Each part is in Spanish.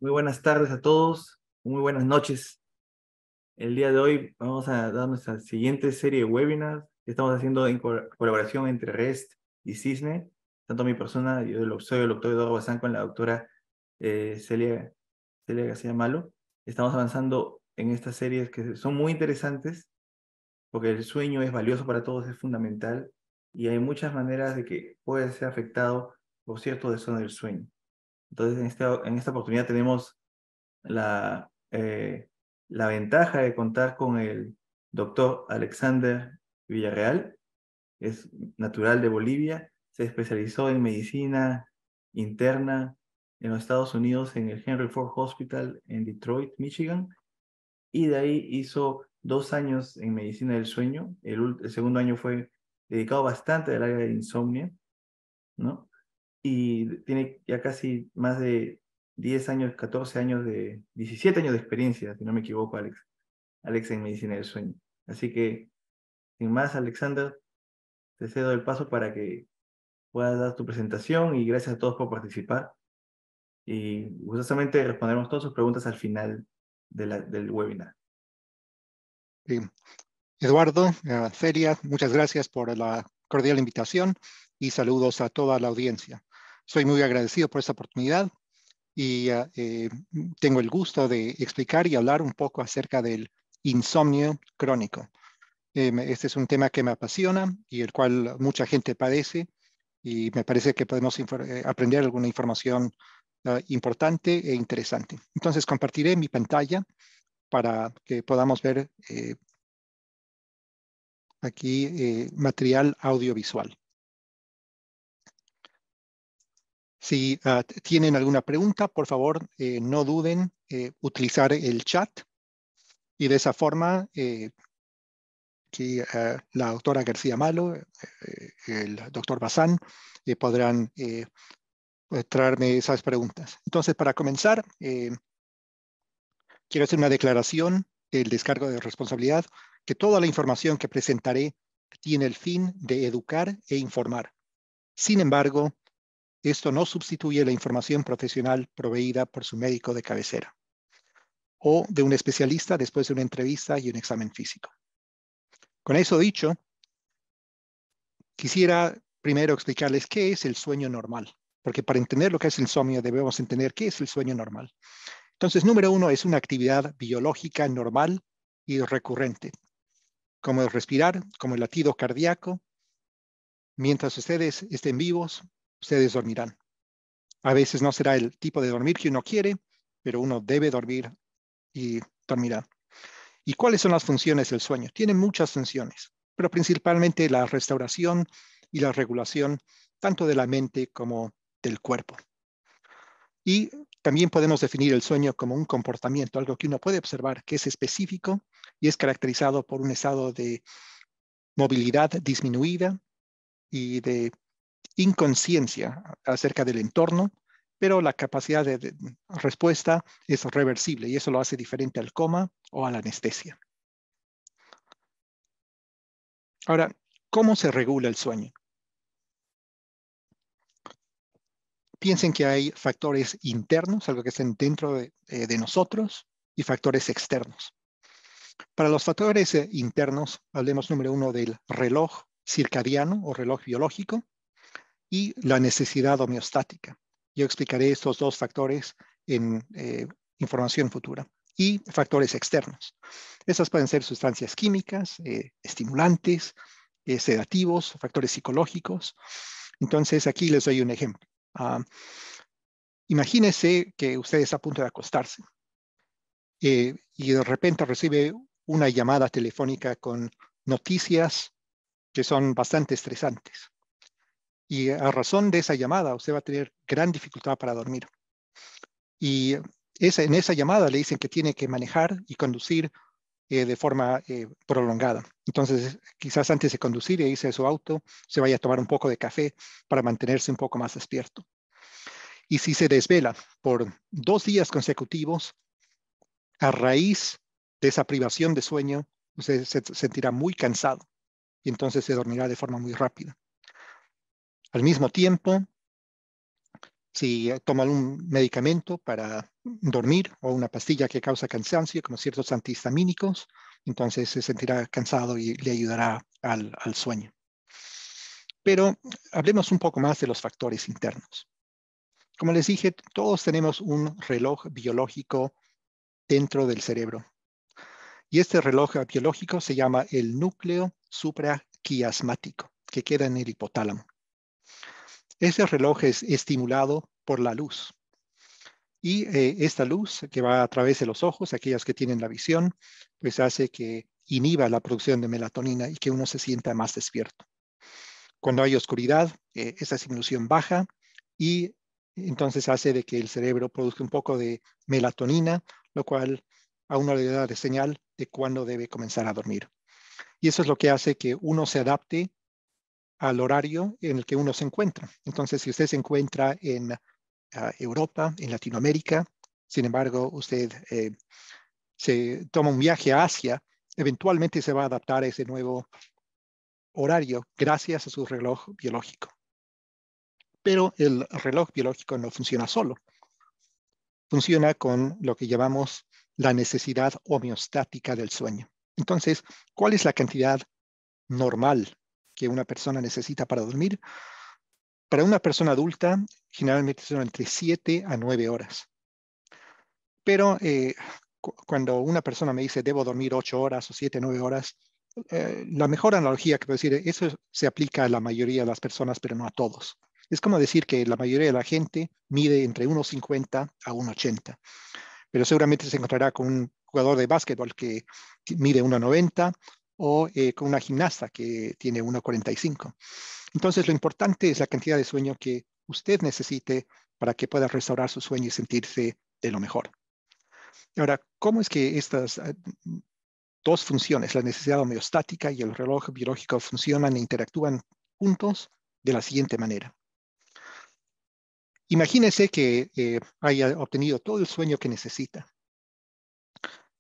Muy buenas tardes a todos, muy buenas noches. El día de hoy vamos a dar nuestra siguiente serie de webinars que estamos haciendo en colaboración entre REST y CISNE, tanto mi persona, soy el doctor Eduardo Bazán con la doctora Celia García Malo. Estamos avanzando en estas series que son muy interesantes porque el sueño es valioso para todos, es fundamental y hay muchas maneras de que puede ser afectado por cierto desorden del sueño. Entonces, en esta oportunidad tenemos la, eh, la ventaja de contar con el doctor Alexander Villarreal, es natural de Bolivia, se especializó en medicina interna en los Estados Unidos en el Henry Ford Hospital en Detroit, Michigan, y de ahí hizo 2 años en medicina del sueño. El segundo año fue dedicado bastante al área de insomnio, ¿no? Y tiene ya casi más de 10 años, 14 años 17 años de experiencia, si no me equivoco, Alex en medicina del sueño. Así que, sin más, Alexander, te cedo el paso para que puedas dar tu presentación y gracias a todos por participar. Y gustosamente responderemos todas sus preguntas al final del webinar. Sí. Eduardo, Celia, muchas gracias por la cordial invitación y saludos a toda la audiencia. Estoy muy agradecido por esta oportunidad y tengo el gusto de explicar y hablar un poco acerca del insomnio crónico. Este es un tema que me apasiona y el cual mucha gente padece y me parece que podemos aprender alguna información importante e interesante. Entonces compartiré mi pantalla para que podamos ver aquí material audiovisual. Si tienen alguna pregunta, por favor, no duden utilizar el chat y de esa forma aquí la doctora García Malo, el doctor Bazán, podrán traerme esas preguntas. Entonces, para comenzar, quiero hacer una declaración del descargo de responsabilidad, que toda la información que presentaré tiene el fin de educar e informar. Sin embargo, esto no sustituye la información profesional proveída por su médico de cabecera o de un especialista después de una entrevista y un examen físico. Con eso dicho, quisiera primero explicarles qué es el sueño normal, porque para entender lo que es el insomnio debemos entender qué es el sueño normal. Entonces, número uno es una actividad biológica normal y recurrente, como el respirar, como el latido cardíaco. Mientras ustedes estén vivos, ustedes dormirán. A veces no será el tipo de dormir que uno quiere, pero uno debe dormir y dormirá. ¿Y cuáles son las funciones del sueño? Tiene muchas funciones, pero principalmente la restauración y la regulación tanto de la mente como del cuerpo. Y también podemos definir el sueño como un comportamiento, algo que uno puede observar que es específico y es caracterizado por un estado de movilidad disminuida y de inconsciencia acerca del entorno, pero la capacidad de respuesta es reversible y eso lo hace diferente al coma o a la anestesia. Ahora, ¿cómo se regula el sueño? Piensen que hay factores internos, algo que están dentro de nosotros, y factores externos. Para los factores internos, hablemos número uno del reloj circadiano o reloj biológico y la necesidad homeostática. Yo explicaré estos dos factores en información futura. Y factores externos. Esas pueden ser sustancias químicas, estimulantes, sedativos, factores psicológicos. Entonces, aquí les doy un ejemplo. Imagínense que usted está a punto de acostarse y de repente recibe una llamada telefónica con noticias que son bastante estresantes. Y a razón de esa llamada, usted va a tener gran dificultad para dormir. Y en esa llamada le dicen que tiene que manejar y conducir de forma prolongada. Entonces, quizás antes de conducir e irse a su auto, se vaya a tomar un poco de café para mantenerse un poco más despierto. Y si se desvela por 2 días consecutivos, a raíz de esa privación de sueño, usted se sentirá muy cansado y entonces se dormirá de forma muy rápida. Al mismo tiempo, si toman un medicamento para dormir o una pastilla que causa cansancio, como ciertos antihistamínicos, entonces se sentirá cansado y le ayudará al sueño. Pero hablemos un poco más de los factores internos. Como les dije, todos tenemos un reloj biológico dentro del cerebro. Y este reloj biológico se llama el núcleo supraquiasmático, que queda en el hipotálamo. Ese reloj es estimulado por la luz. Y esta luz que va a través de los ojos, aquellas que tienen la visión, pues hace que inhiba la producción de melatonina y que uno se sienta más despierto. Cuando hay oscuridad, esa disminución baja y entonces hace de que el cerebro produzca un poco de melatonina, lo cual a uno le da de señal de cuándo debe comenzar a dormir. Y eso es lo que hace que uno se adapte al horario en el que uno se encuentra. Entonces, si usted se encuentra en Europa, en Latinoamérica, sin embargo, usted se toma un viaje a Asia, eventualmente se va a adaptar a ese nuevo horario gracias a su reloj biológico. Pero el reloj biológico no funciona solo. Funciona con lo que llamamos la necesidad homeostática del sueño. Entonces, ¿cuál es la cantidad normal que una persona necesita para dormir? Para una persona adulta, generalmente son entre 7 a 9 horas. Pero cuando una persona me dice debo dormir 8 horas o 7, 9 horas, la mejor analogía que puedo decir, eso se aplica a la mayoría de las personas, pero no a todos. Es como decir que la mayoría de la gente mide entre 1,50 a 1,80, pero seguramente se encontrará con un jugador de básquetbol que mide 1,90 o con una gimnasta que tiene 1,45. Entonces, lo importante es la cantidad de sueño que usted necesite para que pueda restaurar su sueño y sentirse de lo mejor. Ahora, ¿cómo es que estas dos funciones, la necesidad homeostática y el reloj biológico, funcionan e interactúan juntos de la siguiente manera? Imagínese que haya obtenido todo el sueño que necesita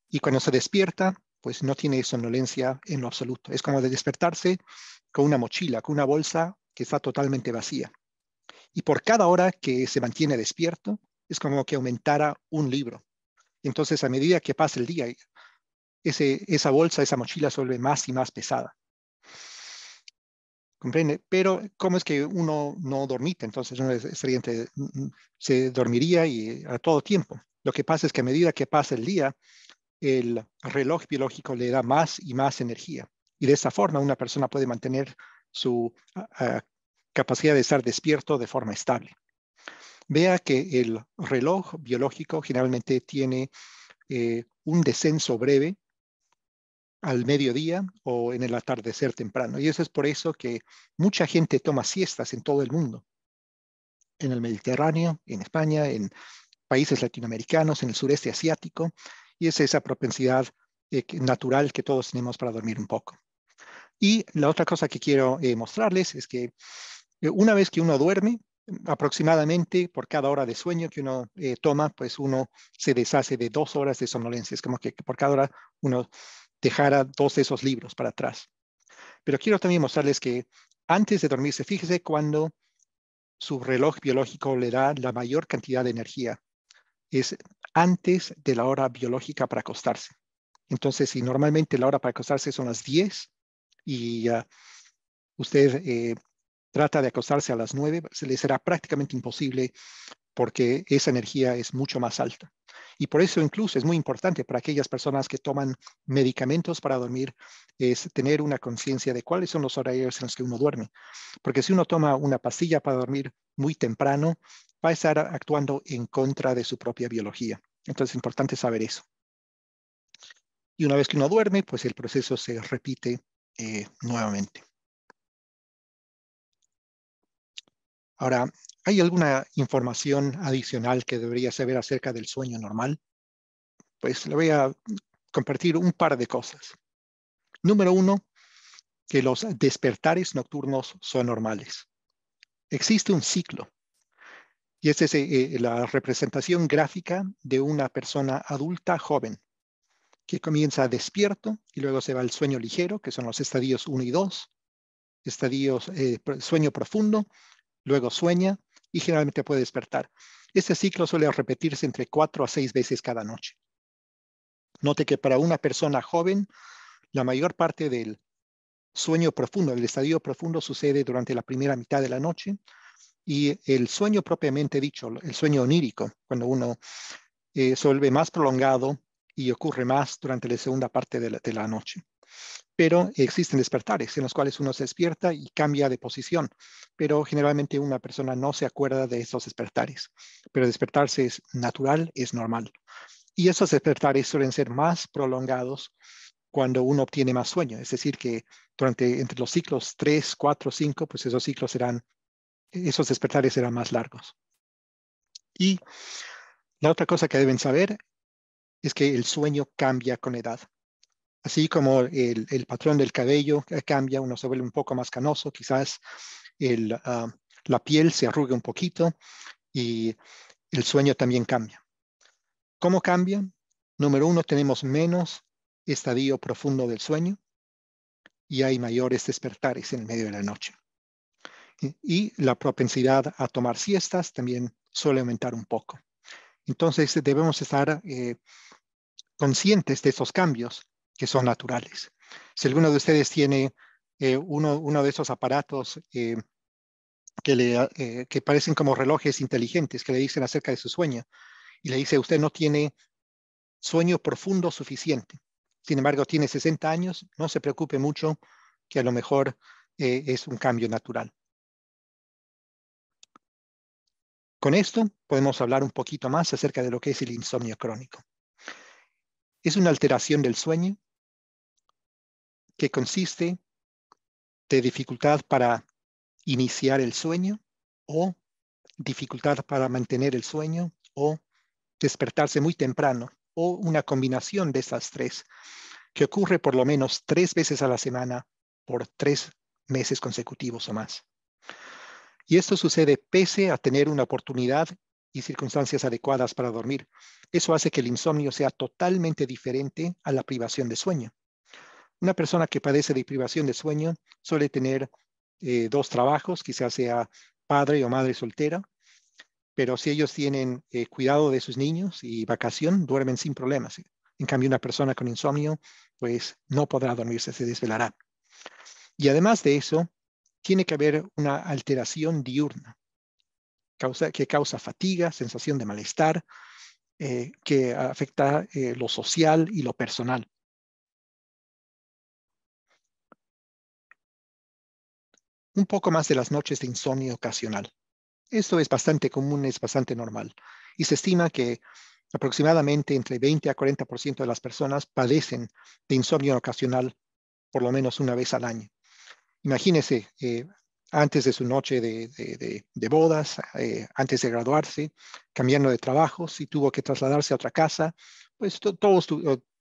y cuando se despierta, pues no tiene somnolencia en lo absoluto. Es como de despertarse con una mochila, con una bolsa que está totalmente vacía. Y por cada hora que se mantiene despierto, es como que aumentara un libro. Entonces, a medida que pasa el día, esa bolsa, esa mochila se vuelve más y más pesada. ¿Comprende? Pero, ¿cómo es que uno no dormita? Entonces, uno se dormiría y a todo tiempo. Lo que pasa es que a medida que pasa el día, el reloj biológico le da más y más energía. Y de esa forma, una persona puede mantener su capacidad de estar despierto de forma estable. Vea que el reloj biológico generalmente tiene un descenso breve al mediodía o en el atardecer temprano. Y eso es por eso que mucha gente toma siestas en todo el mundo, en el Mediterráneo, en España, en países latinoamericanos, en el sureste asiático, y es esa propensidad natural que todos tenemos para dormir un poco. Y la otra cosa que quiero mostrarles es que una vez que uno duerme, aproximadamente por cada hora de sueño que uno toma, pues uno se deshace de 2 horas de somnolencia. Es como que por cada hora uno dejara 2 de esos libros para atrás. Pero quiero también mostrarles que antes de dormirse, fíjese cuando su reloj biológico le da la mayor cantidad de energía. Es antes de la hora biológica para acostarse. Entonces, si normalmente la hora para acostarse son las 10 y usted trata de acostarse a las 9, se le será prácticamente imposible porque esa energía es mucho más alta. Y por eso incluso es muy importante para aquellas personas que toman medicamentos para dormir, es tener una conciencia de cuáles son los horarios en los que uno duerme. Porque si uno toma una pastilla para dormir muy temprano, va a estar actuando en contra de su propia biología. Entonces es importante saber eso. Y una vez que uno duerme, pues el proceso se repite nuevamente. Ahora, ¿hay alguna información adicional que debería saber acerca del sueño normal? Pues le voy a compartir un par de cosas. Número uno, que los despertares nocturnos son normales. Existe un ciclo y esta es la representación gráfica de una persona adulta joven que comienza despierto y luego se va al sueño ligero, que son los estadios 1 y 2, estadios sueño profundo, luego sueña y generalmente puede despertar. Este ciclo suele repetirse entre 4 a 6 veces cada noche. Note que para una persona joven, la mayor parte del sueño profundo, el estadio profundo, sucede durante la primera mitad de la noche, y el sueño propiamente dicho, el sueño onírico, cuando uno se vuelve más prolongado y ocurre más durante la segunda parte de la noche. Pero existen despertares en los cuales uno se despierta y cambia de posición, pero generalmente una persona no se acuerda de esos despertares. Pero despertarse es natural, es normal. Y esos despertares suelen ser más prolongados cuando uno obtiene más sueño. Es decir, que entre los ciclos 3, 4, 5, pues esos despertares serán más largos. Y la otra cosa que deben saber es que el sueño cambia con edad. Así como el patrón del cabello cambia, uno se vuelve un poco más canoso, quizás la piel se arruga un poquito y el sueño también cambia. ¿Cómo cambia? Número uno, tenemos menos estadio profundo del sueño y hay mayores despertares en el medio de la noche. Y la propensidad a tomar siestas también suele aumentar un poco. Entonces debemos estar conscientes de esos cambios que son naturales. Si alguno de ustedes tiene uno de esos aparatos que parecen como relojes inteligentes que le dicen acerca de su sueño y le dice usted no tiene sueño profundo suficiente, sin embargo tiene 60 años, no se preocupe mucho que a lo mejor es un cambio natural. Con esto podemos hablar un poquito más acerca de lo que es el insomnio crónico. Es una alteración del sueño que consiste de dificultad para iniciar el sueño o dificultad para mantener el sueño o despertarse muy temprano o una combinación de estas tres que ocurre por lo menos 3 veces a la semana por 3 meses consecutivos o más. Y esto sucede pese a tener una oportunidad y circunstancias adecuadas para dormir. Eso hace que el insomnio sea totalmente diferente a la privación de sueño. Una persona que padece de privación de sueño suele tener 2 trabajos, quizás sea padre o madre soltera, pero si ellos tienen cuidado de sus niños y vacación, duermen sin problemas. En cambio, una persona con insomnio, pues no podrá dormirse, se desvelará. Y además de eso, tiene que haber una alteración diurna que causa fatiga, sensación de malestar, que afecta lo social y lo personal. Un poco más de las noches de insomnio ocasional. Esto es bastante común, es bastante normal. Y se estima que aproximadamente entre 20 a 40% de las personas padecen de insomnio ocasional por lo menos una vez al año. Imagínese, antes de su noche de bodas, antes de graduarse, cambiando de trabajo, si tuvo que trasladarse a otra casa, pues todos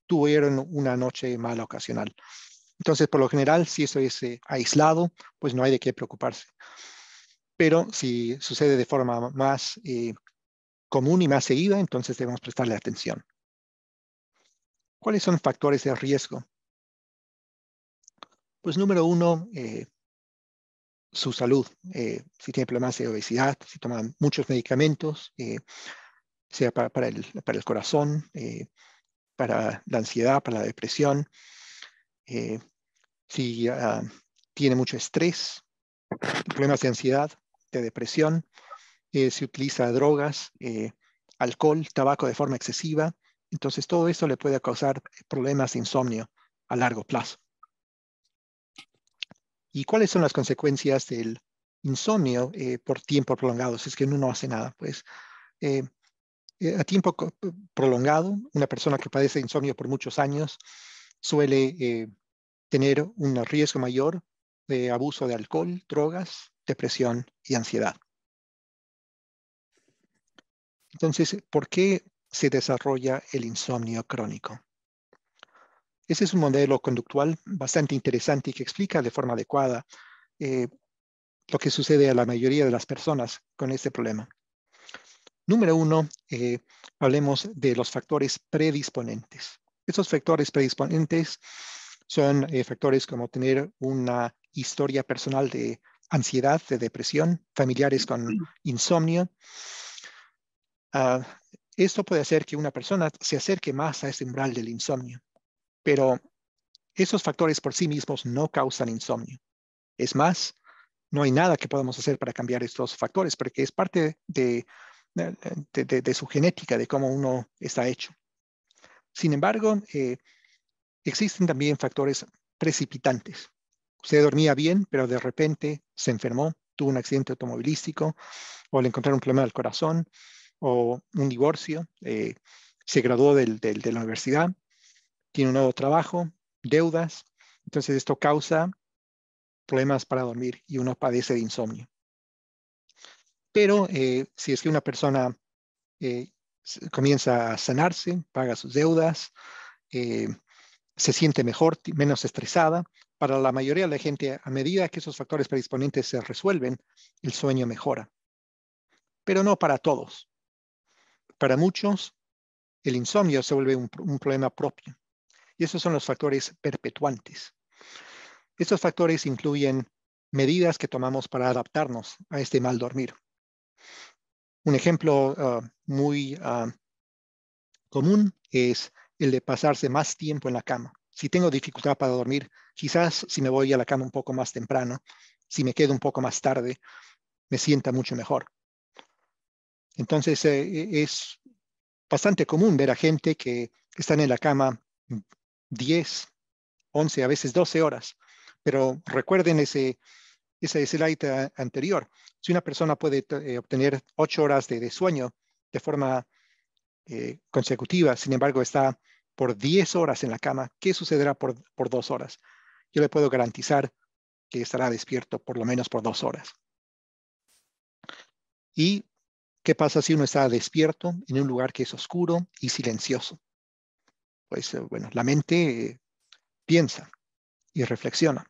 tuvieron una noche mala ocasional. Entonces, por lo general, si eso es aislado, pues no hay de qué preocuparse. Pero si sucede de forma más común y más seguida, entonces debemos prestarle atención. ¿Cuáles son factores de riesgo? Pues número uno, su salud. Si tiene problemas de obesidad, si toma muchos medicamentos, sea para el corazón, para la ansiedad, para la depresión, si tiene mucho estrés, problemas de ansiedad, de depresión, si utiliza drogas, alcohol, tabaco de forma excesiva. Entonces todo esto le puede causar problemas de insomnio a largo plazo. ¿Y cuáles son las consecuencias del insomnio por tiempo prolongado? Si es que uno no hace nada, pues a tiempo prolongado, una persona que padece insomnio por muchos años suele tener un riesgo mayor de abuso de alcohol, drogas, depresión y ansiedad. Entonces, ¿por qué se desarrolla el insomnio crónico? Ese es un modelo conductual bastante interesante y que explica de forma adecuada lo que sucede a la mayoría de las personas con este problema. Número uno, hablemos de los factores predisponentes. Esos factores predisponentes son factores como tener una historia personal de ansiedad, de depresión, familiares con insomnio. Esto puede hacer que una persona se acerque más a ese umbral del insomnio, pero esos factores por sí mismos no causan insomnio. Es más, no hay nada que podamos hacer para cambiar estos factores, porque es parte de su genética, de cómo uno está hecho. Sin embargo, existen también factores precipitantes. Usted dormía bien, pero de repente se enfermó, tuvo un accidente automovilístico, o le encontraron un problema del corazón, o un divorcio, se graduó de la universidad, tiene un nuevo trabajo, deudas. Entonces esto causa problemas para dormir y uno padece de insomnio. Pero si es que una persona eh, comienza a sanarse, paga sus deudas, eh, se siente mejor, menos estresada, para la mayoría de la gente, a medida que esos factores predisponentes se resuelven, el sueño mejora. Pero no para todos. Para muchos, el insomnio se vuelve un problema propio. Y esos son los factores perpetuantes. Estos factores incluyen medidas que tomamos para adaptarnos a este mal dormir. Un ejemplo muy común es el de pasarse más tiempo en la cama. Si tengo dificultad para dormir, quizás si me voy a la cama un poco más temprano, si me quedo un poco más tarde, me sienta mucho mejor. Entonces es bastante común ver a gente que están en la cama 10, 11, a veces 12 horas. Pero recuerden ese slide anterior. Si una persona puede obtener 8 horas de sueño de forma consecutiva, sin embargo está por 10 horas en la cama, ¿qué sucederá por 2 horas? Yo le puedo garantizar que estará despierto por lo menos por 2 horas. ¿Y qué pasa si uno está despierto en un lugar que es oscuro y silencioso? Pues bueno, la mente piensa y reflexiona.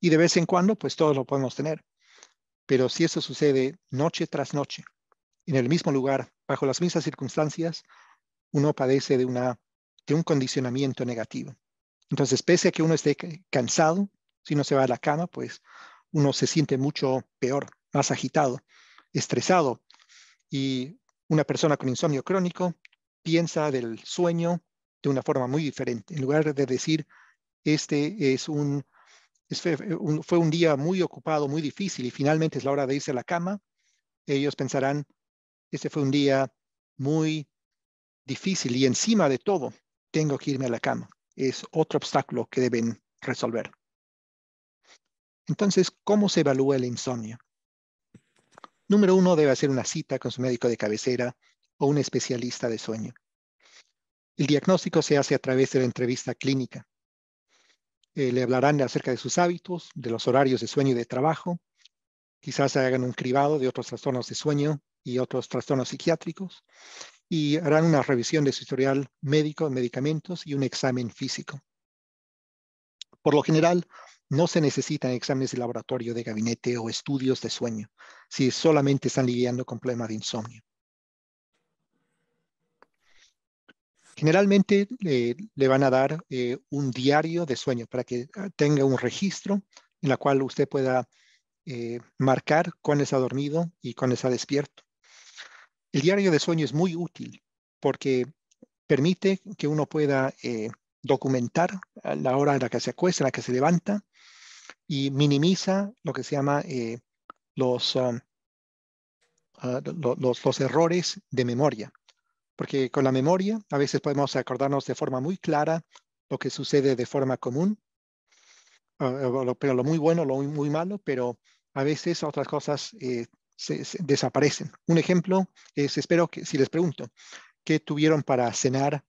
Y de vez en cuando, pues todos lo podemos tener. Pero si eso sucede noche tras noche, en el mismo lugar, bajo las mismas circunstancias, uno padece de un condicionamiento negativo. Entonces, pese a que uno esté cansado, si uno se va a la cama, pues uno se siente mucho peor, más agitado, estresado. Y una persona con insomnio crónico piensa del sueño de una forma muy diferente. En lugar de decir, este fue un día muy ocupado, muy difícil y finalmente es la hora de irse a la cama, ellos pensarán, este fue un día muy difícil y encima de todo, tengo que irme a la cama. Es otro obstáculo que deben resolver. Entonces, ¿cómo se evalúa el insomnio? Número 1, debe hacer una cita con su médico de cabecera o un especialista de sueño. El diagnóstico se hace a través de la entrevista clínica. Le hablarán acerca de sus hábitos, de los horarios de sueño y de trabajo. Quizás hagan un cribado de otros trastornos de sueño y otros trastornos psiquiátricos. Y harán una revisión de su historial médico, medicamentos y un examen físico. Por lo general, no se necesitan exámenes de laboratorio, de gabinete o estudios de sueño, si solamente están lidiando con problemas de insomnio. Generalmente le van a dar un diario de sueño para que tenga un registro en la cual usted pueda marcar cuándo está dormido y cuándo está despierto. El diario de sueño es muy útil porque permite que uno pueda documentar la hora en la que se acuesta, en la que se levanta, y minimiza lo que se llama los, los errores de memoria. Porque con la memoria a veces podemos acordarnos de forma muy clara lo que sucede de forma común, pero lo muy bueno, lo muy malo, pero a veces otras cosas se desaparecen. Un ejemplo es, espero que si les pregunto, ¿qué tuvieron para cenar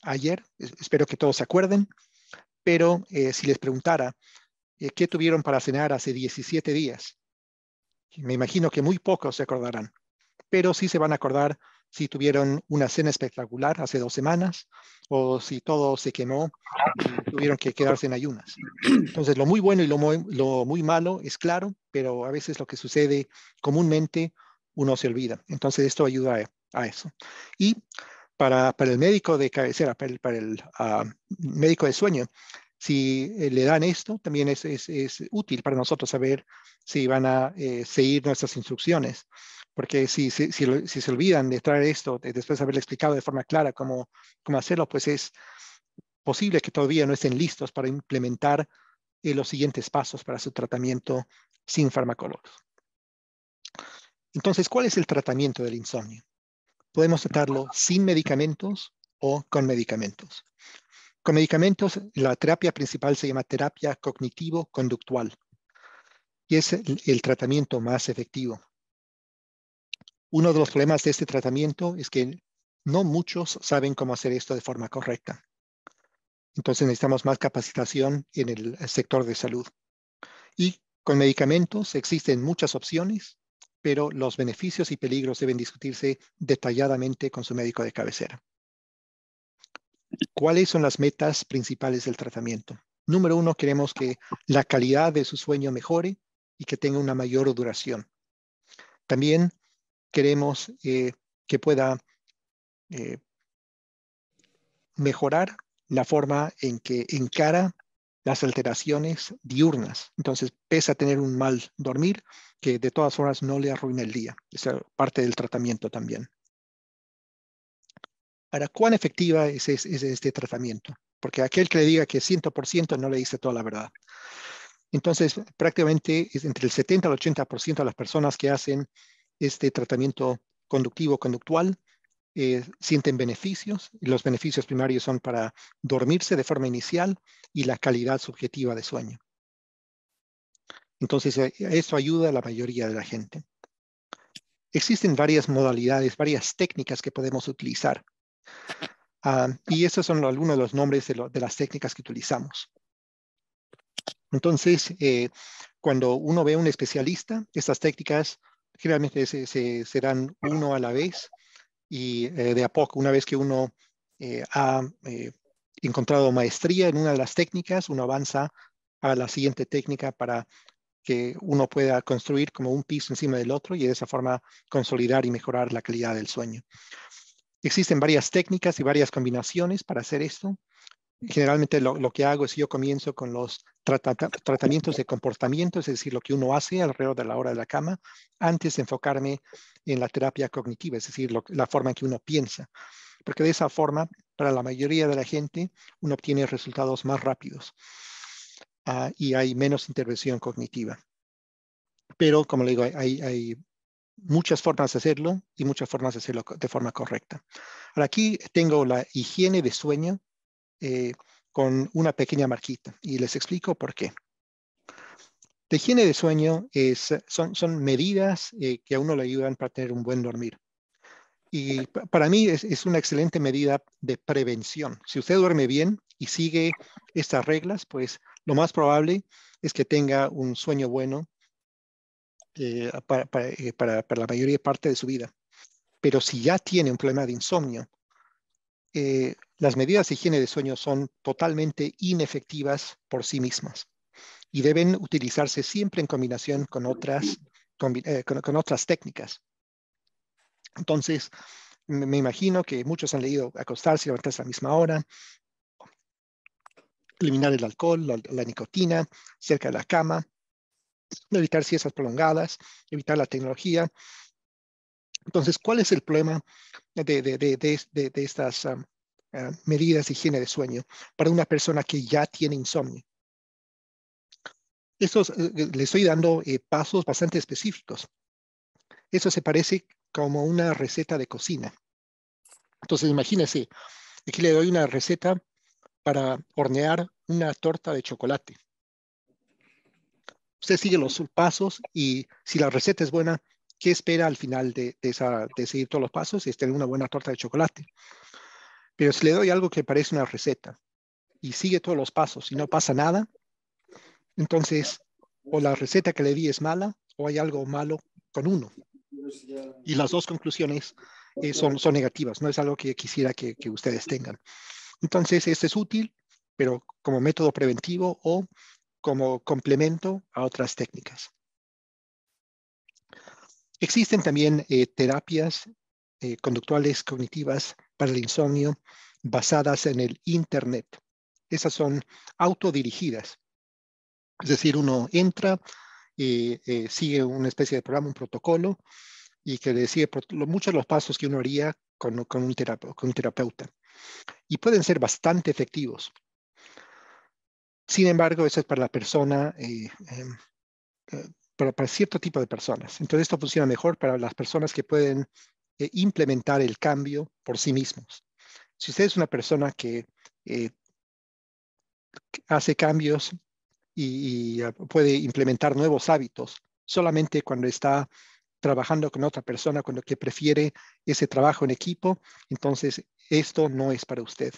ayer? Espero que todos se acuerden, pero si les preguntara, ¿qué tuvieron para cenar hace 17 días? Me imagino que muy pocos se acordarán, pero sí se van a acordar si tuvieron una cena espectacular hace 2 semanas o si todo se quemó y tuvieron que quedarse en ayunas. Entonces, lo muy bueno y lo muy malo es claro, pero a veces lo que sucede comúnmente uno se olvida. Entonces, esto ayuda a eso. Y para el médico de cabecera, para el médico de sueño, Si le dan esto, también es útil para nosotros saber si van a seguir nuestras instrucciones. Porque si se olvidan de traer esto, después de haberle explicado de forma clara cómo hacerlo, pues es posible que todavía no estén listos para implementar los siguientes pasos para su tratamiento sin farmacologos. Entonces, ¿cuál es el tratamiento del insomnio? Podemos tratarlo sin medicamentos o con medicamentos. Con medicamentos, la terapia principal se llama terapia cognitivo-conductual y es el tratamiento más efectivo. Uno de los problemas de este tratamiento es que no muchos saben cómo hacer esto de forma correcta. Entonces necesitamos más capacitación en el sector de salud. Y con medicamentos existen muchas opciones, pero los beneficios y peligros deben discutirse detalladamente con su médico de cabecera. ¿Cuáles son las metas principales del tratamiento? Número uno, queremos que la calidad de su sueño mejore y que tenga una mayor duración. También queremos que pueda mejorar la forma en que encara las alteraciones diurnas. Entonces, pese a tener un mal dormir, que de todas formas no le arruine el día. Esa es parte del tratamiento también. Ahora, ¿cuán efectiva es este tratamiento? Porque aquel que le diga que 100% no le dice toda la verdad. Entonces, prácticamente es entre el 70 al 80% de las personas que hacen este tratamiento conductivo-conductual sienten beneficios. Y los beneficios primarios son para dormirse de forma inicial y la calidad subjetiva de sueño. Entonces, esto ayuda a la mayoría de la gente. Existen varias modalidades, varias técnicas que podemos utilizar. Y estos son algunos de los nombres de las técnicas que utilizamos. Entonces, cuando uno ve a un especialista, estas técnicas generalmente se dan uno a la vez y de a poco, una vez que uno ha encontrado maestría en una de las técnicas, uno avanza a la siguiente técnica para que uno pueda construir como un piso encima del otro y de esa forma consolidar y mejorar la calidad del sueño. Existen varias técnicas y varias combinaciones para hacer esto. Generalmente lo que hago es yo comienzo con los tratamientos de comportamiento, es decir, lo que uno hace alrededor de la hora de la cama, antes de enfocarme en la terapia cognitiva, es decir, la forma en que uno piensa. Porque de esa forma, para la mayoría de la gente, uno obtiene resultados más rápidos y hay menos intervención cognitiva. Pero, como le digo, hay muchas formas de hacerlo y muchas formas de hacerlo de forma correcta. Ahora, aquí tengo la higiene de sueño con una pequeña marquita y les explico por qué. La higiene de sueño son medidas que a uno le ayudan para tener un buen dormir. Y para mí es una excelente medida de prevención. Si usted duerme bien y sigue estas reglas, pues lo más probable es que tenga un sueño bueno para la mayoría parte de su vida. Pero si ya tiene un problema de insomnio, las medidas de higiene de sueño son totalmente inefectivas por sí mismas y deben utilizarse siempre en combinación con con otras técnicas. Entonces, me imagino que muchos han leído acostarse y levantarse a la misma hora, eliminar el alcohol, la nicotina cerca de la cama, evitar siestas prolongadas, evitar la tecnología. Entonces, ¿cuál es el problema de estas medidas de higiene de sueño para una persona que ya tiene insomnio? Le estoy dando pasos bastante específicos. Eso se parece como una receta de cocina. Entonces, imagínese, aquí le doy una receta para hornear una torta de chocolate. Usted sigue los pasos y si la receta es buena, ¿qué espera al final de seguir todos los pasos? Es tener una buena torta de chocolate. Pero si le doy algo que parece una receta y sigue todos los pasos y no pasa nada, entonces o la receta que le di es mala o hay algo malo con uno. Y las dos conclusiones son negativas, no es algo que quisiera que ustedes tengan. Entonces, este es útil, pero como método preventivo o como complemento a otras técnicas. Existen también terapias conductuales cognitivas para el insomnio basadas en el Internet. Esas son autodirigidas. Es decir, uno entra, sigue una especie de programa, un protocolo, y que le sigue muchos de los pasos que uno haría con un terapeuta. Y pueden ser bastante efectivos. Sin embargo, eso es para la persona, para cierto tipo de personas. Entonces, esto funciona mejor para las personas que pueden implementar el cambio por sí mismos. Si usted es una persona que eh, hace cambios y puede implementar nuevos hábitos solamente cuando está trabajando con otra persona, cuando que prefiere ese trabajo en equipo, entonces esto no es para usted.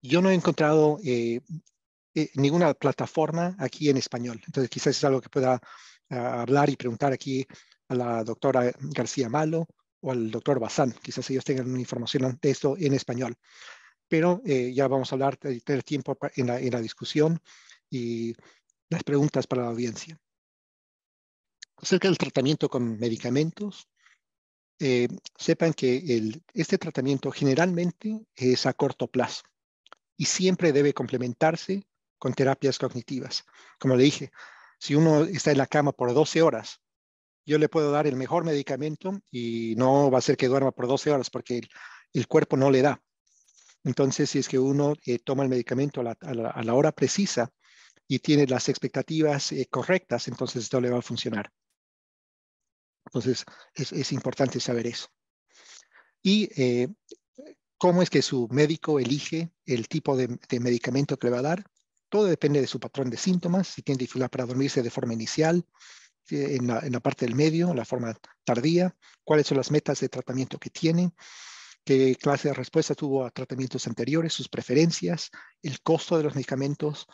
Yo no he encontrado ninguna plataforma aquí en español, entonces quizás es algo que pueda hablar y preguntar aquí a la doctora García Malo o al doctor Bazán, quizás ellos tengan una información de esto en español, pero ya vamos a hablar de tener tiempo en la discusión y las preguntas para la audiencia. Acerca del tratamiento con medicamentos, sepan que este tratamiento generalmente es a corto plazo y siempre debe complementarse con terapias cognitivas. Como le dije, si uno está en la cama por 12 horas, yo le puedo dar el mejor medicamento y no va a ser que duerma por 12 horas porque el cuerpo no le da. Entonces, si es que uno toma el medicamento a la hora precisa y tiene las expectativas correctas, entonces esto le va a funcionar. Entonces, es importante saber eso. Y cómo es que su médico elige el tipo de medicamento que le va a dar. Todo depende de su patrón de síntomas, si tiene dificultad para dormirse de forma inicial, en la parte del medio, la forma tardía, cuáles son las metas de tratamiento que tiene, qué clase de respuesta tuvo a tratamientos anteriores, sus preferencias, el costo de los medicamentos,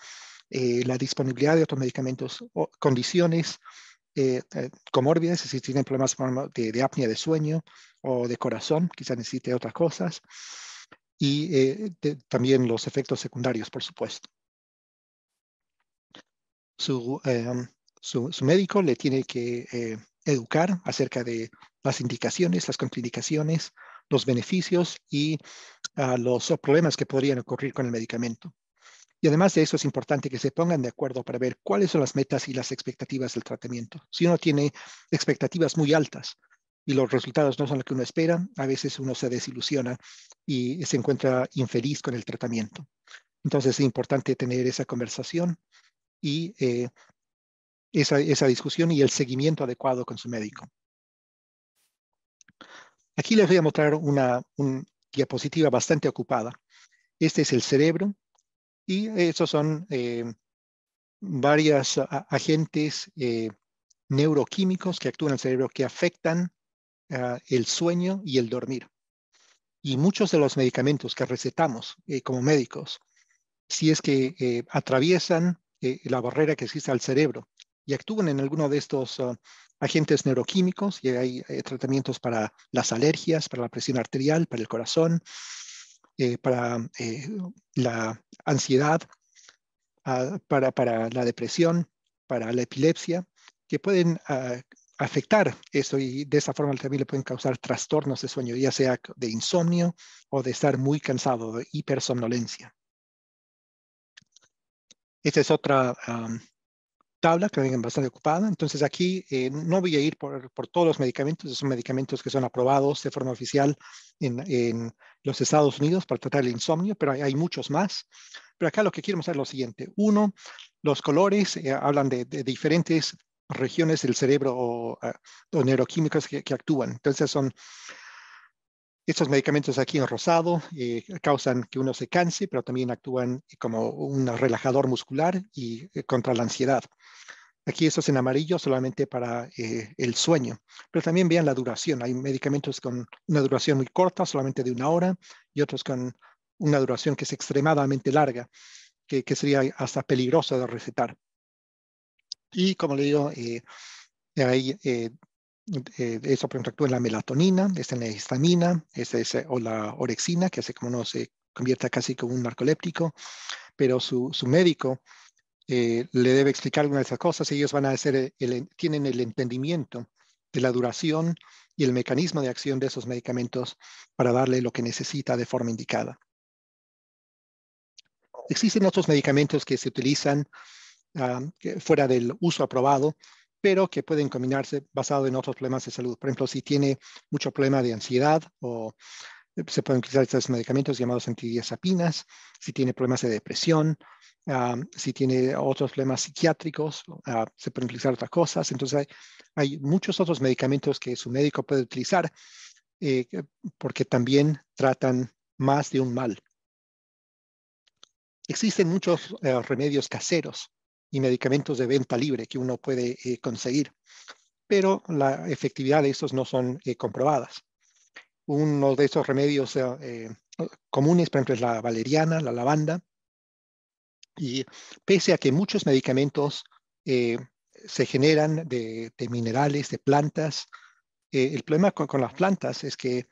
la disponibilidad de otros medicamentos, o condiciones comórbidas, si tienen problemas de apnea de sueño o de corazón, quizás necesite otras cosas, y también los efectos secundarios, por supuesto. Su, su médico le tiene que educar acerca de las indicaciones, las contraindicaciones, los beneficios y los problemas que podrían ocurrir con el medicamento. Y además de eso es importante que se pongan de acuerdo para ver cuáles son las metas y las expectativas del tratamiento. Si uno tiene expectativas muy altas y los resultados no son lo que uno espera, a veces uno se desilusiona y se encuentra infeliz con el tratamiento. Entonces es importante tener esa conversación y esa discusión y el seguimiento adecuado con su médico. Aquí les voy a mostrar una diapositiva bastante ocupada. Este es el cerebro y esos son varios agentes neuroquímicos que actúan en el cerebro que afectan el sueño y el dormir. Y muchos de los medicamentos que recetamos como médicos, si es que atraviesan la barrera que existe al cerebro y actúan en alguno de estos agentes neuroquímicos, y hay tratamientos para las alergias, para la presión arterial, para el corazón, para la ansiedad, para la depresión, para la epilepsia, que pueden afectar esto y de esa forma también le pueden causar trastornos de sueño, ya sea de insomnio o de estar muy cansado, de hipersomnolencia. Esta es otra tabla que vengan bastante ocupada. Entonces aquí no voy a ir por todos los medicamentos, son medicamentos que son aprobados de forma oficial en los Estados Unidos para tratar el insomnio, pero hay muchos más. Pero acá lo que quiero mostrar es lo siguiente. Uno, los colores hablan de diferentes regiones del cerebro o neuroquímicos que actúan. Entonces son estos medicamentos aquí en rosado, causan que uno se canse, pero también actúan como un relajador muscular y contra la ansiedad. Aquí estos en amarillo solamente para el sueño, pero también vean la duración. Hay medicamentos con una duración muy corta, solamente de 1 hora, y otros con una duración que es extremadamente larga, que sería hasta peligroso de recetar. Y como le digo, hay eso por ejemplo actúa en la melatonina, está en la histamina, o la orexina, que hace como uno se convierta casi como un narcoléptico, pero su médico le debe explicar algunas de esas cosas. Ellos van a hacer tienen el entendimiento de la duración y el mecanismo de acción de esos medicamentos para darle lo que necesita de forma indicada. Existen otros medicamentos que se utilizan fuera del uso aprobado, pero que pueden combinarse basado en otros problemas de salud. Por ejemplo, si tiene mucho problema de ansiedad o se pueden utilizar estos medicamentos llamados antidiazepinas, si tiene problemas de depresión, si tiene otros problemas psiquiátricos, se pueden utilizar otras cosas. Entonces hay muchos otros medicamentos que su médico puede utilizar eh, porque también tratan más de un mal. Existen muchos remedios caseros y medicamentos de venta libre que uno puede conseguir, pero la efectividad de estos no son comprobadas. Uno de esos remedios comunes, por ejemplo, es la valeriana, la lavanda, y pese a que muchos medicamentos eh, se generan de minerales, de plantas, el problema con las plantas es que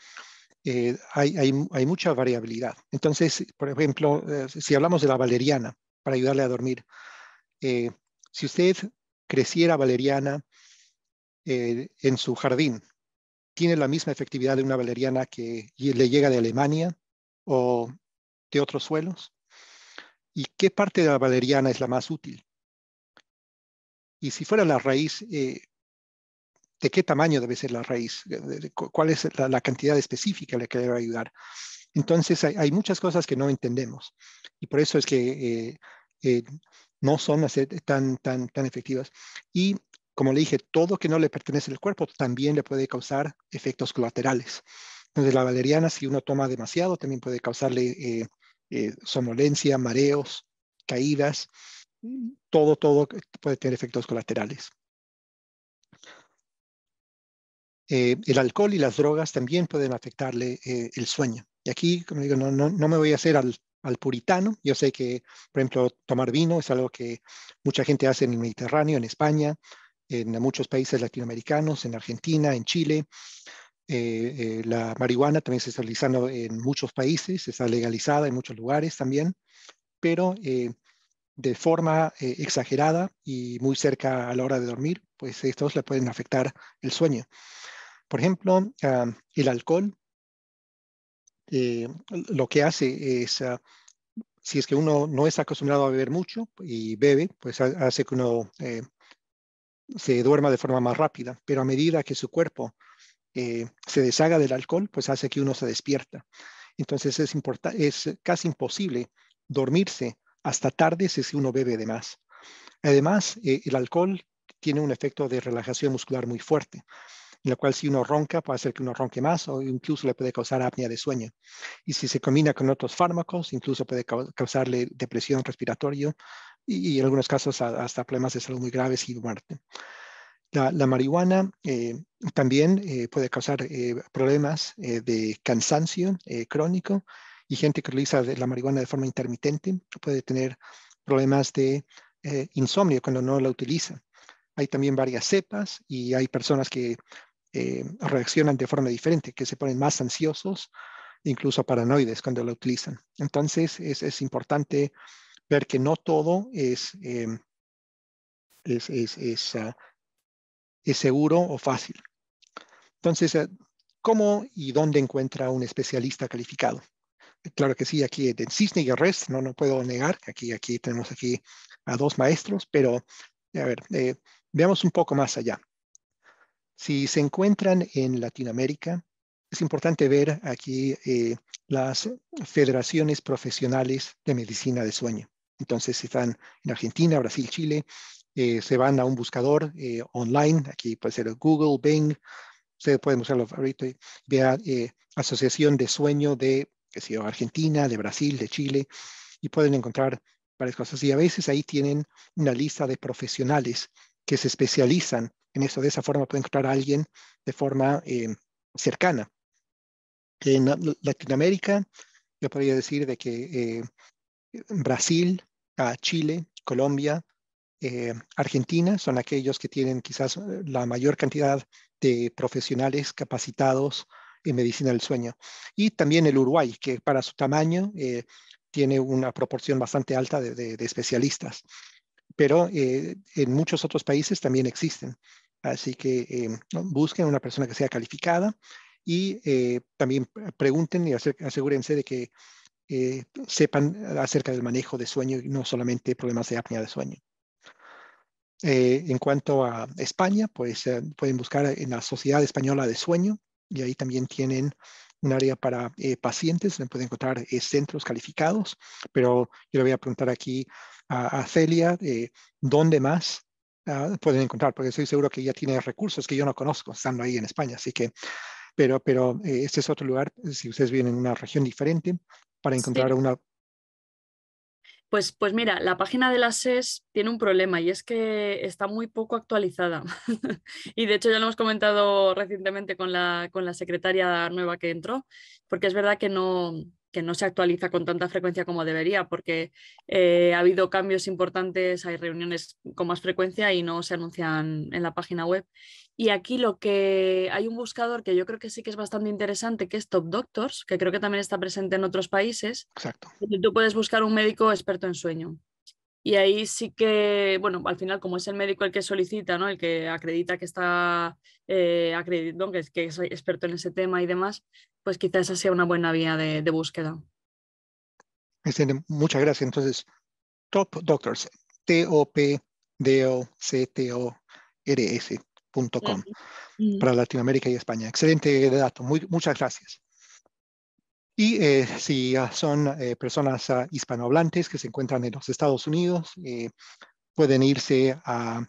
hay mucha variabilidad. Entonces, por ejemplo, si hablamos de la valeriana, para ayudarle a dormir, eh, si usted creciera valeriana en su jardín, ¿tiene la misma efectividad de una valeriana que le llega de Alemania o de otros suelos? ¿Y qué parte de la valeriana es la más útil? Y si fuera la raíz, ¿de qué tamaño debe ser la raíz? ¿Cuál es la cantidad específica a la que debe ayudar? Entonces, hay muchas cosas que no entendemos y por eso es que no son tan efectivas. Y como le dije, todo que no le pertenece al cuerpo también le puede causar efectos colaterales. Entonces, la valeriana, si uno toma demasiado, también puede causarle somnolencia, mareos, caídas. Todo puede tener efectos colaterales. El alcohol y las drogas también pueden afectarle el sueño. Y aquí, como digo, no me voy a hacer al puritano. Yo sé que, por ejemplo, tomar vino es algo que mucha gente hace en el Mediterráneo, en España, en muchos países latinoamericanos, en Argentina, en Chile. La marihuana también se está utilizando en muchos países, está legalizada en muchos lugares también, pero de forma exagerada y muy cerca a la hora de dormir, pues estos le pueden afectar el sueño. Por ejemplo, el alcohol lo que hace es, si es que uno no está acostumbrado a beber mucho y bebe, pues hace que uno se duerma de forma más rápida, pero a medida que su cuerpo se deshaga del alcohol, pues hace que uno se despierta. Entonces es casi imposible dormirse hasta tarde si uno bebe de más. Además, el alcohol tiene un efecto de relajación muscular muy fuerte, en la cual si uno ronca puede hacer que uno ronque más o incluso le puede causar apnea de sueño. Y si se combina con otros fármacos, incluso puede causarle depresión respiratoria y en algunos casos hasta problemas de salud muy graves y muerte. La marihuana también puede causar problemas de cansancio crónico y gente que utiliza la marihuana de forma intermitente puede tener problemas de insomnio cuando no la utiliza. Hay también varias cepas y hay personas que reaccionan de forma diferente, que se ponen más ansiosos, incluso paranoides cuando la utilizan. Entonces es importante ver que no todo es, es, es, uh, es seguro o fácil. Entonces, ¿cómo y dónde encuentra un especialista calificado? Claro que sí, aquí en Cisne y Rest, no puedo negar, aquí tenemos aquí a dos maestros, pero a ver, veamos un poco más allá. Si se encuentran en Latinoamérica, es importante ver aquí las federaciones profesionales de medicina de sueño. Entonces, si están en Argentina, Brasil, Chile, se van a un buscador online, aquí puede ser Google, Bing, ustedes pueden buscarlo ahorita y vea Asociación de Sueño de qué sé yo, Argentina, de Brasil, de Chile, y pueden encontrar varias cosas. Y a veces ahí tienen una lista de profesionales que se especializan en eso. De esa forma pueden encontrar a alguien de forma cercana. En Latinoamérica, yo podría decir de que Brasil, Chile, Colombia, Argentina son aquellos que tienen quizás la mayor cantidad de profesionales capacitados en medicina del sueño. Y también el Uruguay, que para su tamaño tiene una proporción bastante alta de especialistas. Pero en muchos otros países también existen. Así que busquen una persona que sea calificada y también pregunten y asegúrense de que sepan acerca del manejo de sueño y no solamente problemas de apnea de sueño. En cuanto a España, pues pueden buscar en la Sociedad Española de Sueño y ahí también tienen un área para pacientes, donde pueden encontrar centros calificados, pero yo le voy a preguntar aquí a Celia dónde más pueden encontrar, porque estoy seguro que ya tiene recursos que yo no conozco estando ahí en España, así que, pero este es otro lugar, si ustedes viven en una región diferente, para encontrar Sí, una. pues mira, la página de la SES tiene un problema y es que está muy poco actualizada. Y de hecho ya lo hemos comentado recientemente con la secretaria nueva que entró, porque es verdad que no se actualiza con tanta frecuencia como debería, porque ha habido cambios importantes, hay reuniones con más frecuencia y no se anuncian en la página web. Y aquí lo que hay un buscador que yo creo que sí que es bastante interesante, que es Top Doctors, que creo que también está presente en otros países. Exacto. Y tú puedes buscar un médico experto en sueño. Y ahí sí que, bueno, al final, como es el médico el que solicita, ¿no? El que acredita que está acreditado, que es experto en ese tema y demás, pues quizás esa sea una buena vía de búsqueda. Muchas gracias. Entonces, Top Doctors, topdoctors.com Ujú, ujú. para Latinoamérica y España. Excelente dato, muchas gracias. Y si son personas hispanohablantes que se encuentran en los Estados Unidos, pueden irse a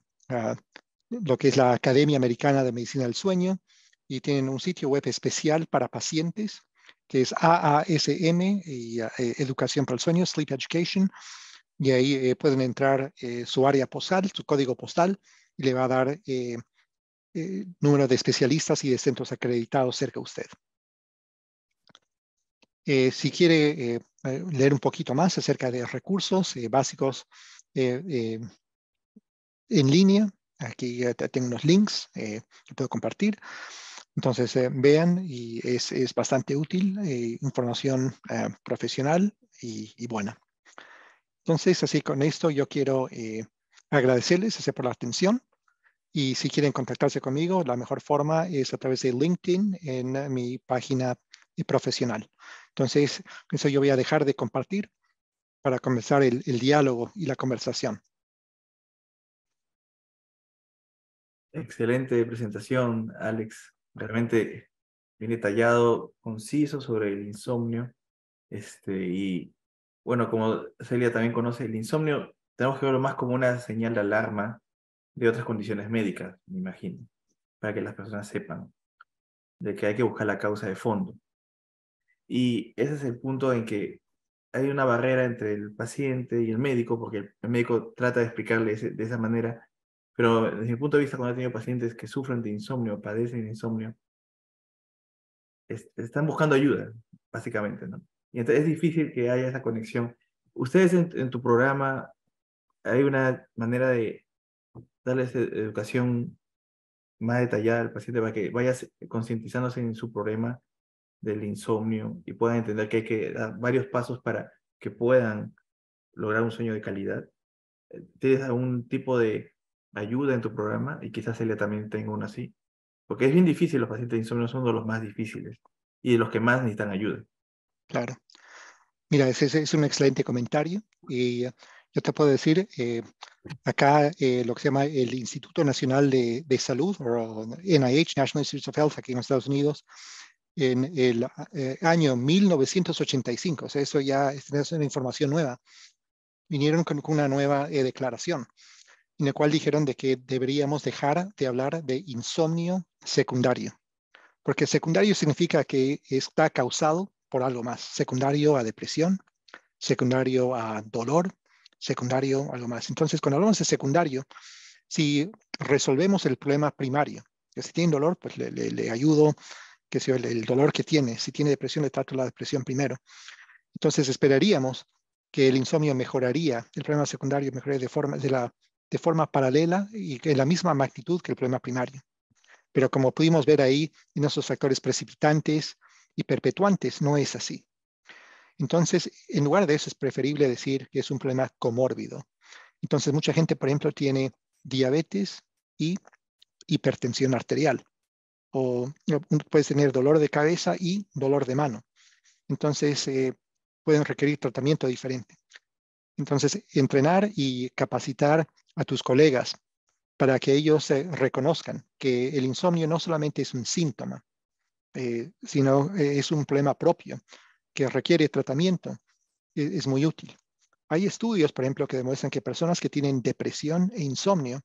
lo que es la Academia Americana de Medicina del Sueño y tienen un sitio web especial para pacientes que es AASM y Educación para el Sueño, Sleep Education, y ahí pueden entrar su área postal, su código postal, y le va a dar número de especialistas y de centros acreditados cerca de usted. Si quiere leer un poquito más acerca de recursos básicos eh, en línea, aquí tengo unos links que puedo compartir. Entonces vean y es bastante útil, información profesional y buena. Entonces, así con esto yo quiero agradecerles por la atención y si quieren contactarse conmigo, la mejor forma es a través de LinkedIn en mi página profesional. Entonces, eso yo voy a dejar de compartir para comenzar el diálogo y la conversación. Excelente presentación, Alex. Realmente bien detallado, conciso sobre el insomnio. Y bueno, como Celia también conoce el insomnio, tenemos que verlo más como una señal de alarma de otras condiciones médicas, me imagino, para que las personas sepan de que hay que buscar la causa de fondo. Y ese es el punto en que hay una barrera entre el paciente y el médico, porque el médico trata de explicarle de esa manera, pero desde mi punto de vista, cuando he tenido pacientes que sufren de insomnio, padecen de insomnio, están buscando ayuda, básicamente, ¿no? Y entonces es difícil que haya esa conexión. Ustedes en tu programa, ¿hay una manera de darles educación más detallada al paciente para que vaya concientizándose en su problema del insomnio y puedan entender que hay que dar varios pasos para que puedan lograr un sueño de calidad? ¿Tienes algún tipo de ayuda en tu programa? Y quizás ella también tenga uno así. Porque es bien difícil, los pacientes de insomnio son uno de los más difíciles y de los que más necesitan ayuda. Claro. Mira, ese es un excelente comentario y yo te puedo decir, acá lo que se llama el Instituto Nacional de Salud, o NIH, National Institutes of Health, aquí en los Estados Unidos, en el año 1985, o sea, eso ya es una información nueva, vinieron con una nueva declaración, en la cual dijeron de que deberíamos dejar de hablar de insomnio secundario, porque secundario significa que está causado por algo más, secundario a depresión, secundario a dolor, secundario a algo más. Entonces, cuando hablamos de secundario, si resolvemos el problema primario, que si tiene dolor, pues le ayudo, que si el dolor que tiene, si tiene depresión, le trato la depresión primero. Entonces, esperaríamos que el insomnio mejoraría, el problema secundario mejoraría de forma paralela y en la misma magnitud que el problema primario. Pero como pudimos ver ahí, en esos factores precipitantes y perpetuantes, no es así. Entonces, en lugar de eso, es preferible decir que es un problema comórbido. Entonces, mucha gente, por ejemplo, tiene diabetes y hipertensión arterial. O puedes tener dolor de cabeza y dolor de mano. Entonces, pueden requerir tratamiento diferente. Entonces, entrenar y capacitar a tus colegas para que ellos reconozcan que el insomnio no solamente es un síntoma, sino es un problema propio que requiere tratamiento, es muy útil. Hay estudios, por ejemplo, que demuestran que personas que tienen depresión e insomnio,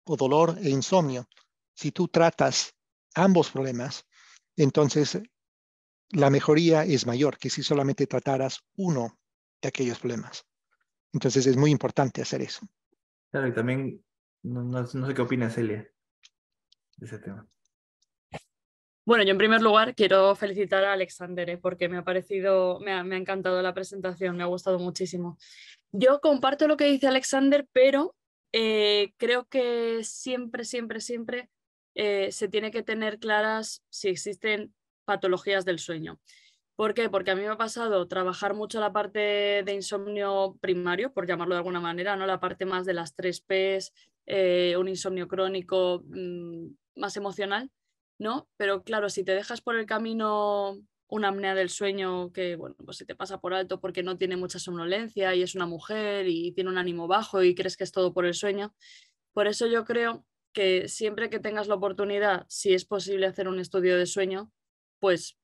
o dolor e insomnio, si tú tratas ambos problemas, entonces la mejoría es mayor que si solamente trataras uno de aquellos problemas. Entonces es muy importante hacer eso. Claro, y también, no sé qué opina Celia de ese tema. Bueno, yo en primer lugar quiero felicitar a Alexander, porque me ha encantado la presentación, me ha gustado muchísimo. Yo comparto lo que dice Alexander, pero creo que siempre se tiene que tener claras si existen patologías del sueño. ¿Por qué? Porque a mí me ha pasado trabajar mucho la parte de insomnio primario, por llamarlo de alguna manera, ¿no? La parte más de las 3 Ps, un insomnio crónico más emocional, ¿no? Pero claro, si te dejas por el camino una apnea del sueño que, bueno, pues se te pasa por alto porque no tiene mucha somnolencia y es una mujer y tiene un ánimo bajo y crees que es todo por el sueño. Por eso yo creo que siempre que tengas la oportunidad, si es posible hacer un estudio de sueño, pues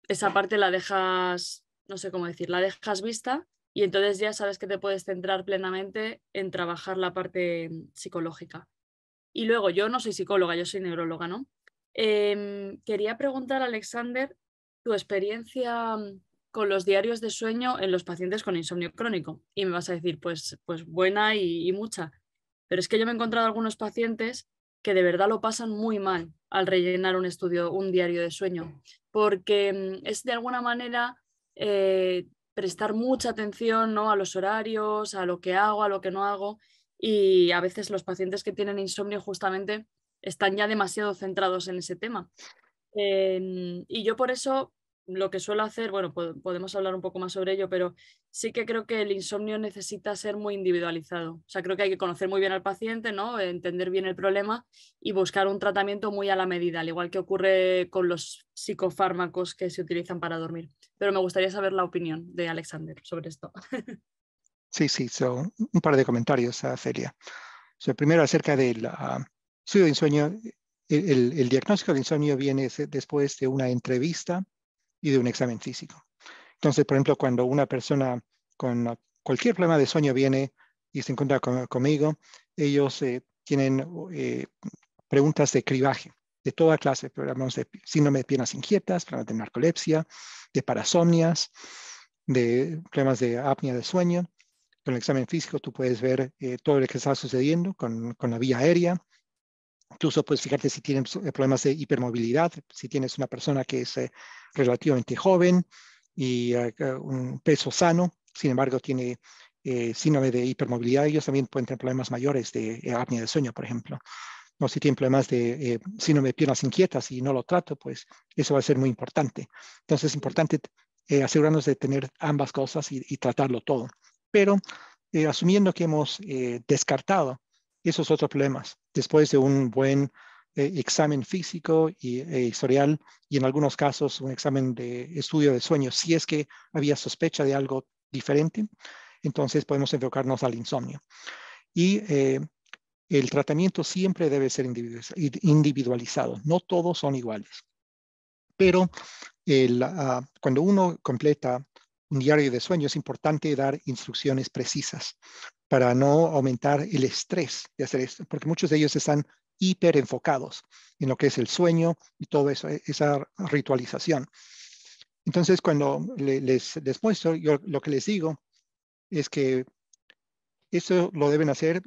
esa parte la dejas, no sé cómo decir, la dejas vista y entonces ya sabes que te puedes centrar plenamente en trabajar la parte psicológica. Y luego, yo no soy psicóloga, yo soy neuróloga, ¿no? Quería preguntar, Alexander, tu experiencia con los diarios de sueño en los pacientes con insomnio crónico. Y me vas a decir, pues buena y mucha. Pero es que yo me he encontrado algunos pacientes que de verdad lo pasan muy mal al rellenar un diario de sueño, porque es de alguna manera prestar mucha atención, ¿no? A los horarios, a lo que hago, a lo que no hago, y a veces los pacientes que tienen insomnio justamente están ya demasiado centrados en ese tema. Y yo por eso lo que suelo hacer, bueno, podemos hablar un poco más sobre ello, pero sí que creo que el insomnio necesita ser muy individualizado. O sea, creo que hay que conocer muy bien al paciente, ¿no? Entender bien el problema y buscar un tratamiento muy a la medida, al igual que ocurre con los psicofármacos que se utilizan para dormir. Pero me gustaría saber la opinión de Alexander sobre esto. Sí, un par de comentarios, Celia. Primero acerca del estudio de insomnio. El diagnóstico de insomnio viene después de una entrevista y de un examen físico. Entonces, por ejemplo, cuando una persona con cualquier problema de sueño viene y se encuentra conmigo, ellos tienen preguntas de cribaje de toda clase. Hablamos de síndrome de piernas inquietas, problemas de narcolepsia, de parasomnias, de problemas de apnea de sueño. Con el examen físico tú puedes ver todo lo que está sucediendo con la vía aérea. Incluso puedes fijarte si tienen problemas de hipermovilidad, si tienes una persona que es relativamente joven y un peso sano, sin embargo tiene síndrome de hipermovilidad, ellos también pueden tener problemas mayores de apnea de sueño, por ejemplo. O si tienen problemas de síndrome de piernas inquietas y no lo trato, pues eso va a ser muy importante. Entonces es importante asegurarnos de tener ambas cosas y tratarlo todo. Pero asumiendo que hemos descartado esos otros problemas, después de un buen examen físico y historial, y en algunos casos un examen de estudio de sueño, si es que había sospecha de algo diferente, entonces podemos enfocarnos al insomnio. Y el tratamiento siempre debe ser individualizado. No todos son iguales. Pero cuando uno completa un diario de sueño, es importante dar instrucciones precisas para no aumentar el estrés de hacer esto, porque muchos de ellos están hiper enfocados en lo que es el sueño y todo eso, esa ritualización. Entonces, cuando les muestro, yo lo que les digo es que eso lo deben hacer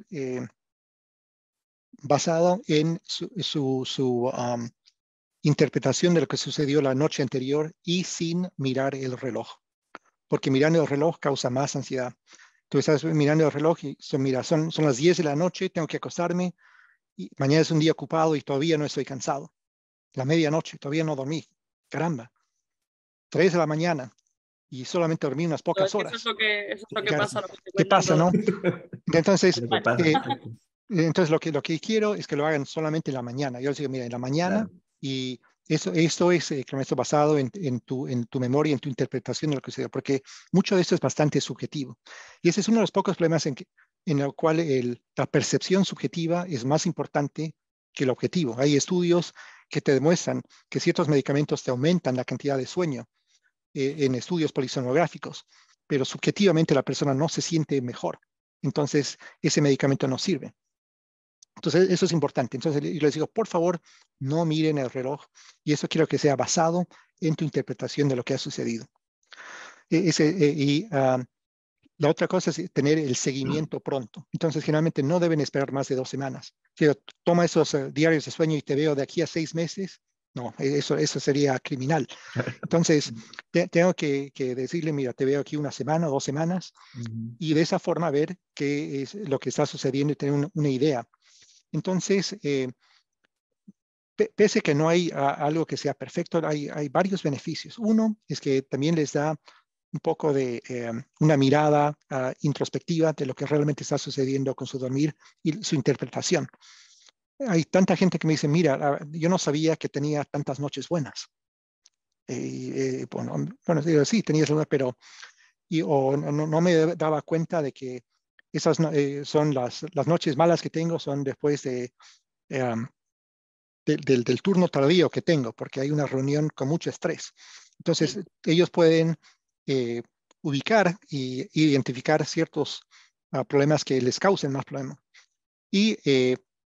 basado en su interpretación de lo que sucedió la noche anterior y sin mirar el reloj, porque mirando el reloj causa más ansiedad. Tú estás mirando el reloj y mira, son las 10 de la noche, tengo que acostarme y mañana es un día ocupado y todavía no estoy cansado. La medianoche, todavía no dormí. Caramba, 3 de la mañana y solamente dormí unas pocas horas. Eso es lo que pasa. Lo que ¿Qué pasa, no? Entonces, Lo que pasa. entonces lo que quiero es que lo hagan solamente en la mañana. Yo les digo, mira, en la mañana, Claro. y Esto es Ernesto, basado en tu memoria, en tu interpretación de lo que sucedió, porque mucho de esto es bastante subjetivo. Y ese es uno de los pocos problemas en el cual la percepción subjetiva es más importante que el objetivo. Hay estudios que te demuestran que ciertos medicamentos te aumentan la cantidad de sueño en estudios polisonográficos, pero subjetivamente la persona no se siente mejor. Entonces, ese medicamento no sirve. Entonces, eso es importante. Entonces, yo les digo, por favor, no miren el reloj. Y eso quiero que sea basado en tu interpretación de lo que ha sucedido. La otra cosa es tener el seguimiento pronto. Entonces, generalmente no deben esperar más de 2 semanas. Si yo toma esos diarios de sueño y te veo de aquí a 6 meses, no, eso sería criminal. Entonces, tengo que decirle, mira, te veo aquí 1 semana, 2 semanas, y de esa forma ver qué es lo que está sucediendo y tener una idea. Entonces, pese que no hay algo que sea perfecto, hay varios beneficios. Uno es que también les da un poco de una mirada introspectiva de lo que realmente está sucediendo con su dormir y su interpretación. Hay tanta gente que me dice, mira, yo no sabía que tenía tantas noches buenas. Bueno, digo, sí, tenías una, pero o no me daba cuenta de que esas son las noches malas que tengo, son después del turno tardío que tengo, porque hay una reunión con mucho estrés. Entonces, Sí. ellos pueden ubicar e identificar ciertos problemas que les causen más problemas. Y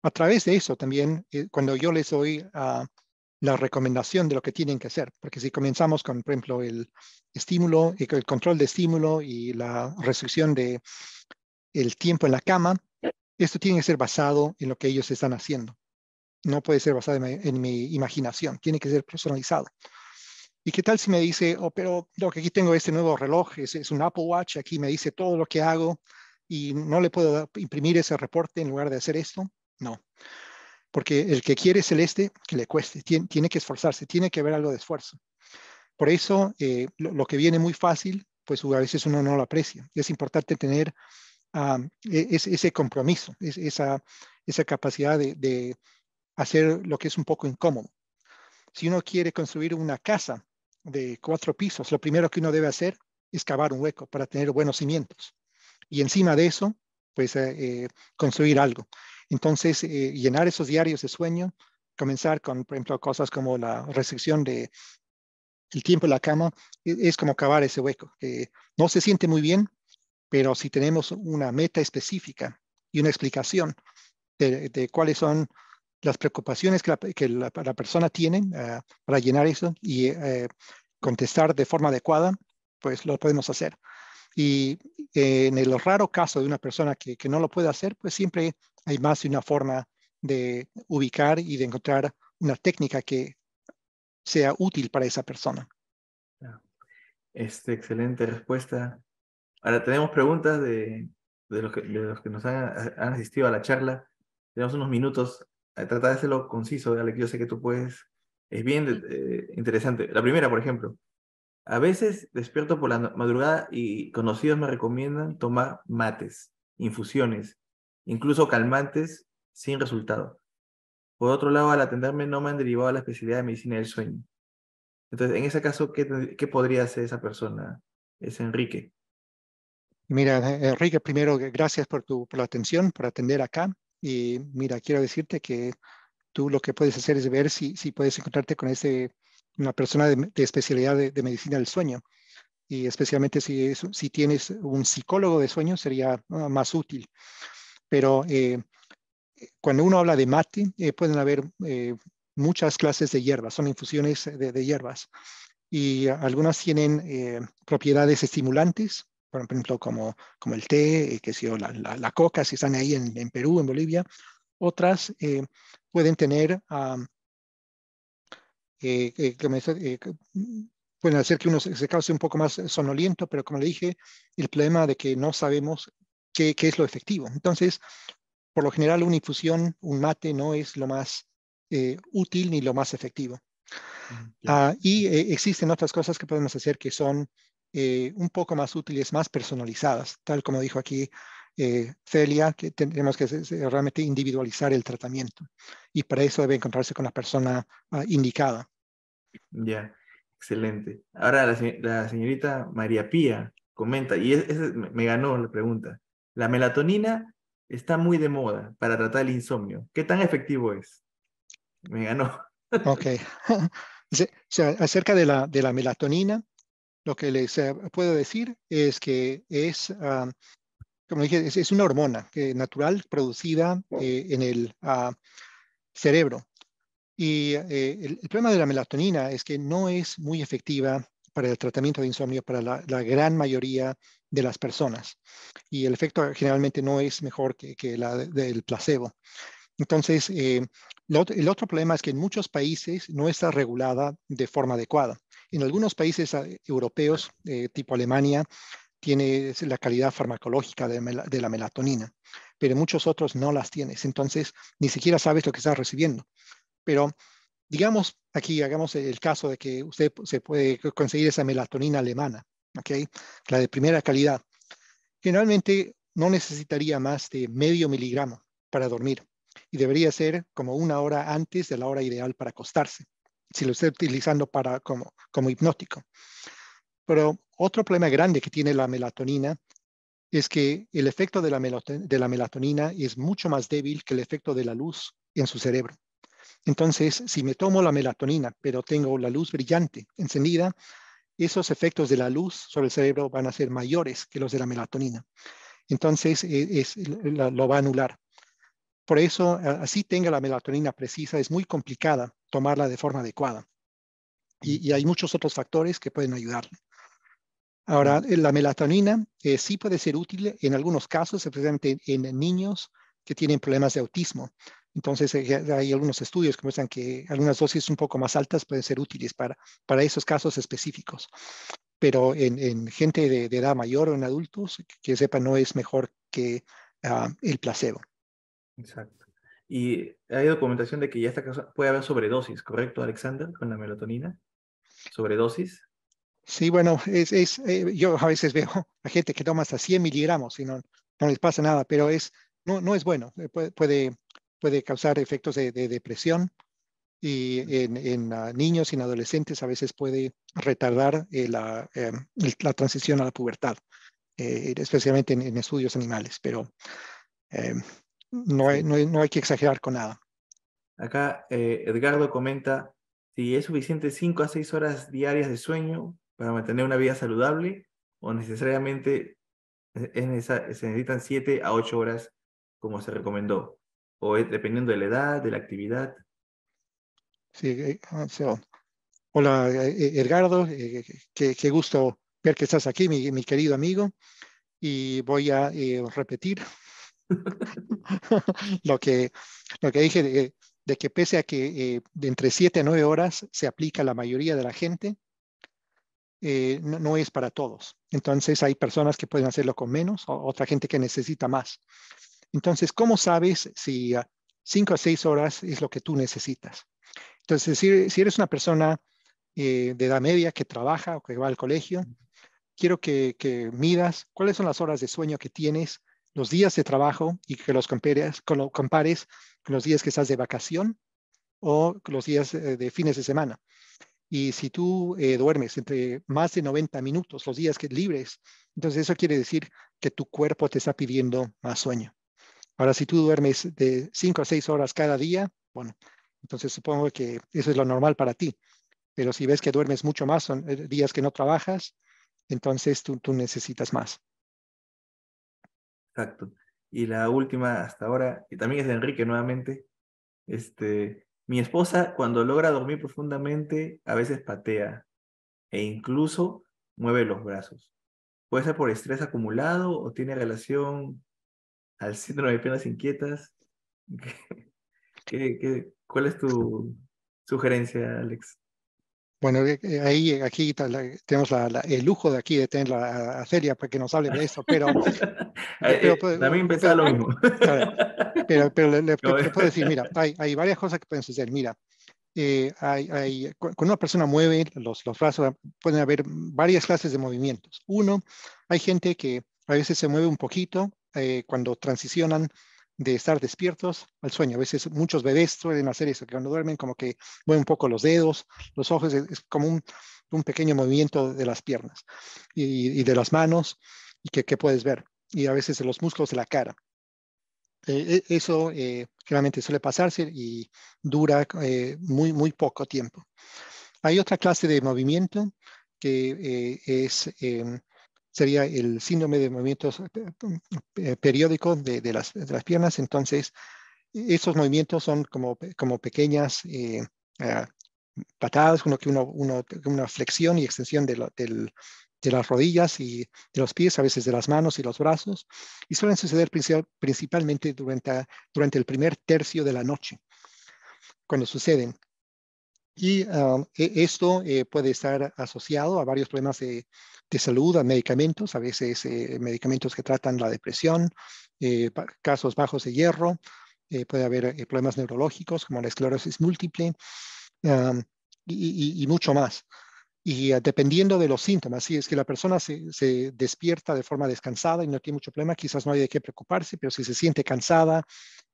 a través de eso también, cuando yo les doy la recomendación de lo que tienen que hacer, porque si comenzamos con, por ejemplo, el estímulo, el control de estímulo y la restricción de el tiempo en la cama, esto tiene que ser basado en lo que ellos están haciendo. No puede ser basado en mi imaginación, tiene que ser personalizado. ¿Y qué tal si me dice, oh, pero lo que aquí tengo este nuevo reloj, es un Apple Watch, aquí me dice todo lo que hago y no le puedo imprimir ese reporte en lugar de hacer esto? No, porque el que quiere celeste, que le cueste, tiene que esforzarse, tiene que haber algo de esfuerzo. Por eso, lo que viene muy fácil, pues a veces uno no lo aprecia. Es importante tener ese compromiso, esa capacidad de hacer lo que es un poco incómodo. Si uno quiere construir una casa de 4 pisos, lo primero que uno debe hacer es cavar un hueco para tener buenos cimientos. Y encima de eso, pues construir algo. Entonces, llenar esos diarios de sueño, comenzar con, por ejemplo, cosas como la restricción de el tiempo en la cama, es como cavar ese hueco, que no se siente muy bien, pero si tenemos una meta específica y una explicación de cuáles son las preocupaciones que la persona tiene para llenar eso y contestar de forma adecuada, pues lo podemos hacer. Y en el raro caso de una persona que no lo puede hacer, pues siempre hay más de una forma de ubicar y de encontrar una técnica que sea útil para esa persona. Excelente respuesta. Ahora tenemos preguntas de los que nos han asistido a la charla. Tenemos unos minutos. Tratar de hacerlo conciso, Alex. Yo sé que tú puedes. Es bien interesante. La primera, por ejemplo. A veces despierto por la madrugada y conocidos me recomiendan tomar mates, infusiones, incluso calmantes sin resultado. Por otro lado, al atenderme no me han derivado a la especialidad de medicina del sueño. Entonces, en ese caso, ¿qué podría hacer esa persona? Es Enrique. Mira, Enrique, primero, gracias por la atención, por atender acá. Y mira, quiero decirte que tú lo que puedes hacer es ver si puedes encontrarte con una persona de especialidad de medicina del sueño. Y especialmente si tienes un psicólogo de sueño, sería más útil. Pero cuando uno habla de mate, pueden haber muchas clases de hierbas, son infusiones de hierbas. Y algunas tienen propiedades estimulantes, por ejemplo, como el té, qué sé yo, la coca, si están ahí en Perú, en Bolivia. Otras pueden tener, pueden hacer que uno se cause un poco más sonoliento, pero como le dije, el problema de que no sabemos qué es lo efectivo. Entonces, por lo general, una infusión, un mate, no es lo más útil ni lo más efectivo. Ya. Y existen otras cosas que podemos hacer que son un poco más útiles, más personalizadas, tal como dijo aquí Celia, que tenemos que realmente individualizar el tratamiento. Y para eso debe encontrarse con la persona indicada. Ya, excelente. Ahora la señorita María Pía comenta, y me ganó la pregunta. La melatonina está muy de moda para tratar el insomnio. ¿Qué tan efectivo es? Me ganó. Ok. Acerca de la melatonina, lo que les puedo decir es que es, como dije, es una hormona natural producida en el cerebro. Y el problema de la melatonina es que no es muy efectiva para el tratamiento de insomnio para la gran mayoría de las personas. Y el efecto generalmente no es mejor que la del placebo. Entonces, el otro problema es que en muchos países no está regulada de forma adecuada. En algunos países europeos, tipo Alemania, tiene la calidad farmacológica de la melatonina, pero en muchos otros no las tienes. Entonces, ni siquiera sabes lo que estás recibiendo. Pero digamos aquí, hagamos el caso de que usted se puede conseguir esa melatonina alemana, ¿ok? La de primera calidad. Generalmente no necesitaría más de medio miligramo para dormir y debería ser como una hora antes de la hora ideal para acostarse, si lo está utilizando como hipnótico. Pero otro problema grande que tiene la melatonina es que el efecto de la melatonina es mucho más débil que el efecto de la luz en su cerebro. Entonces, si me tomo la melatonina, pero tengo la luz brillante encendida, esos efectos de la luz sobre el cerebro van a ser mayores que los de la melatonina. Entonces, lo va a anular. Por eso, así tenga la melatonina precisa, es muy complicada tomarla de forma adecuada. Y hay muchos otros factores que pueden ayudarle. Ahora, la melatonina sí puede ser útil en algunos casos, especialmente en niños que tienen problemas de autismo. Entonces, hay algunos estudios que muestran que algunas dosis un poco más altas pueden ser útiles para esos casos específicos. Pero en gente de edad mayor o en adultos, que sepa, no es mejor que el placebo. Exacto. Y hay documentación de que ya puede haber sobredosis, ¿correcto, Alexander, con la melatonina? ¿Sobredosis? Sí, bueno, yo a veces veo a gente que toma hasta 100 miligramos y no les pasa nada, pero no es bueno. Puede causar efectos de depresión y en niños y en adolescentes a veces puede retardar la transición a la pubertad, especialmente en estudios animales, pero eh, Sí. no hay que exagerar con nada. Acá Edgardo comenta si es suficiente 5 a 6 horas diarias de sueño para mantener una vida saludable o necesariamente se necesitan 7 a 8 horas como se recomendó, o dependiendo de la edad, de la actividad. Sí, hola, Edgardo, qué gusto ver que estás aquí, mi querido amigo. Y voy a repetir lo que, lo que dije de que pese a que de entre 7 a 9 horas se aplica a la mayoría de la gente, no es para todos. Entonces hay personas que pueden hacerlo con menos, o otra gente que necesita más. Entonces, ¿cómo sabes si 5 a 6 horas es lo que tú necesitas? Entonces, si eres una persona de edad media que trabaja o que va al colegio, quiero que midas cuáles son las horas de sueño que tienes, los días de trabajo y que los compares con los días que estás de vacación o con los días de fines de semana. Y si tú duermes entre más de 90 minutos los días que libres, entonces eso quiere decir que tu cuerpo te está pidiendo más sueño. Ahora, si tú duermes de 5 a 6 horas cada día, bueno, entonces supongo que eso es lo normal para ti. Pero si ves que duermes mucho más, son días que no trabajas, entonces tú necesitas más. Exacto. Y la última hasta ahora, y también es de Enrique nuevamente, mi esposa cuando logra dormir profundamente a veces patea e incluso mueve los brazos. Puede ser por estrés acumulado o tiene relación al síndrome de piernas inquietas. ¿Cuál es tu sugerencia, Alex? Bueno, aquí tenemos el lujo de aquí de tener a Celia para que nos hable de esto, También pensaba pero, lo mismo. a ver, pero No, le puedo decir, mira, hay varias cosas que pueden suceder. Mira, cuando una persona mueve los brazos, pueden haber varias clases de movimientos. Uno, hay gente que a veces se mueve un poquito cuando transicionan de estar despiertos al sueño. A veces muchos bebés suelen hacer eso, que cuando duermen como que mueven un poco los dedos, los ojos, es como un pequeño movimiento de las piernas y de las manos y que puedes ver. Y a veces de los músculos de la cara. Eso generalmente suele pasarse y dura muy poco tiempo. Hay otra clase de movimiento que sería el síndrome de movimientos periódicos de las piernas. Entonces, esos movimientos son como pequeñas eh, patadas, una flexión y extensión de las rodillas y de los pies, a veces de las manos y los brazos, y suelen suceder principalmente durante el primer tercio de la noche, cuando suceden. Y esto puede estar asociado a varios problemas de salud, a medicamentos, a veces medicamentos que tratan la depresión, casos bajos de hierro, puede haber problemas neurológicos como la esclerosis múltiple um, y mucho más. Y dependiendo de los síntomas, si es que la persona se despierta de forma descansada y no tiene mucho problema, quizás no hay de qué preocuparse, pero si se siente cansada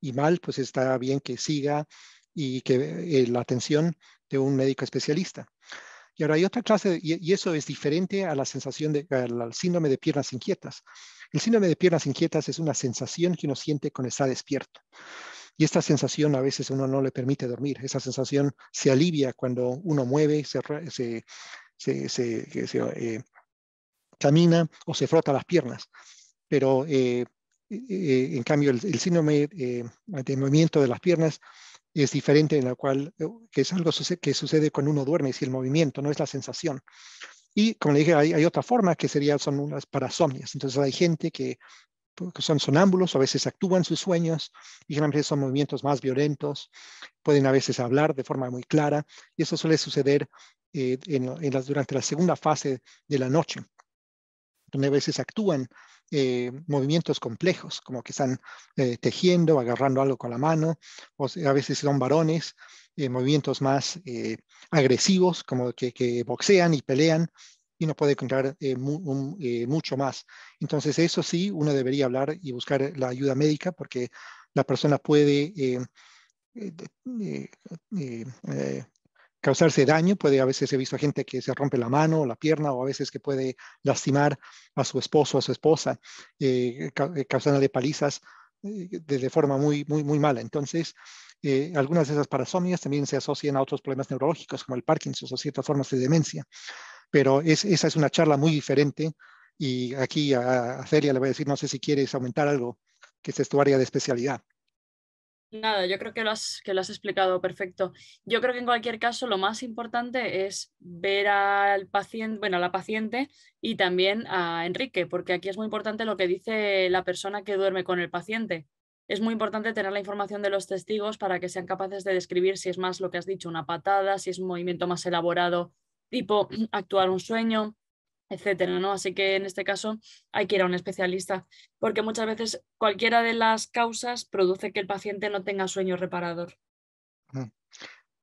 y mal, pues está bien que siga y que la atención de un médico especialista. Y ahora hay otra clase, y eso es diferente a la sensación al síndrome de piernas inquietas. El síndrome de piernas inquietas es una sensación que uno siente cuando está despierto. Y esta sensación a veces uno no le permite dormir. Esa sensación se alivia cuando uno mueve, camina o se frota las piernas. Pero en cambio el síndrome de movimiento de las piernas es diferente, en la cual que es algo que sucede cuando uno duerme, es el movimiento, no es la sensación. Y como le dije, hay otra forma que son unas parasomnias. Entonces hay gente que son sonámbulos, a veces actúan sus sueños y generalmente son movimientos más violentos, pueden a veces hablar de forma muy clara y eso suele suceder durante la segunda fase de la noche, donde a veces actúan movimientos complejos, como que están tejiendo, agarrando algo con la mano, o a veces son varones, movimientos más agresivos, como que boxean y pelean, y uno puede encontrar mucho más. Entonces, eso sí, uno debería hablar y buscar la ayuda médica, porque la persona puede eh, eh, eh, eh, causarse daño. A veces he visto gente que se rompe la mano o la pierna, o a veces que puede lastimar a su esposo o a su esposa, causándole palizas de forma muy mala. Entonces, algunas de esas parasomnias también se asocian a otros problemas neurológicos, como el Parkinson o ciertas formas de demencia. Pero esa es una charla muy diferente. Y aquí a Celia le voy a decir, no sé si quieres aumentar algo, que esta es tu área de especialidad. Nada, yo creo que lo has explicado perfecto. Yo creo que en cualquier caso lo más importante es ver al paciente, bueno, a la paciente y también a Enrique, porque aquí es muy importante lo que dice la persona que duerme con el paciente. Es muy importante tener la información de los testigos para que sean capaces de describir si es más lo que has dicho, una patada, si es un movimiento más elaborado, tipo actuar un sueño, etcétera, ¿no? Así que en este caso hay que ir a un especialista, porque muchas veces cualquiera de las causas produce que el paciente no tenga sueño reparador.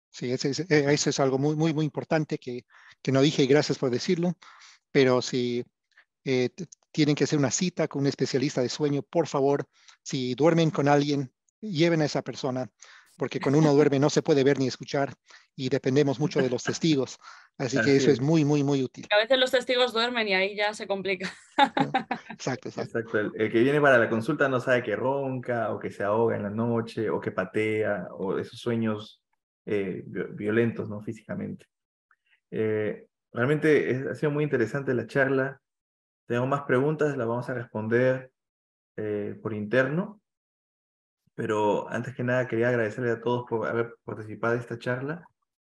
Sí, eso es algo muy importante que no dije y gracias por decirlo, pero si tienen que hacer una cita con un especialista de sueño, por favor, si duermen con alguien, lleven a esa persona, porque cuando uno duerme no se puede ver ni escuchar y dependemos mucho de los testigos. Así que Así eso es es. muy útil. A veces los testigos duermen y ahí ya se complica. ¿No? Exacto. Exacto, el que viene para la consulta no sabe que ronca o que se ahoga en la noche o que patea o esos sueños violentos, ¿no? Físicamente. Realmente ha sido muy interesante la charla. Tengo más preguntas, las vamos a responder por interno, pero antes que nada quería agradecerle a todos por haber participado en esta charla.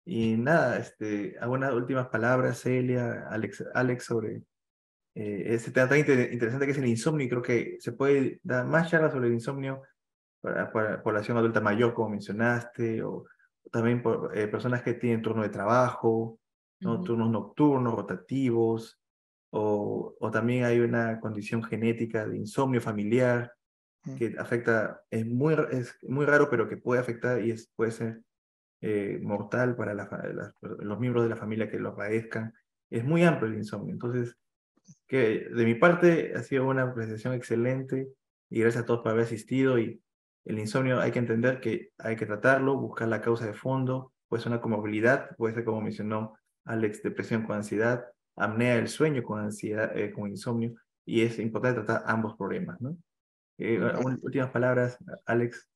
Y nada, algunas últimas palabras, Celia, Alex, sobre ese tema tan interesante que es el insomnio, y creo que se puede dar más charlas sobre el insomnio para población adulta mayor, como mencionaste, o también por personas que tienen turno de trabajo, ¿no? Ujú. Turnos nocturnos, rotativos, o también hay una condición genética de insomnio familiar Mm, que afecta, es muy raro, pero que puede afectar y puede ser mortal para los miembros de la familia que lo padezcan. Es muy amplio el insomnio, entonces que de mi parte ha sido una presentación excelente y gracias a todos por haber asistido y El insomnio hay que entender que hay que tratarlo, buscar la causa de fondo, puede ser una comorbilidad, puede ser, como mencionó Alex, depresión con ansiedad, apnea del sueño con ansiedad, con insomnio, y es importante tratar ambos problemas, ¿no? Últimas palabras, Alex.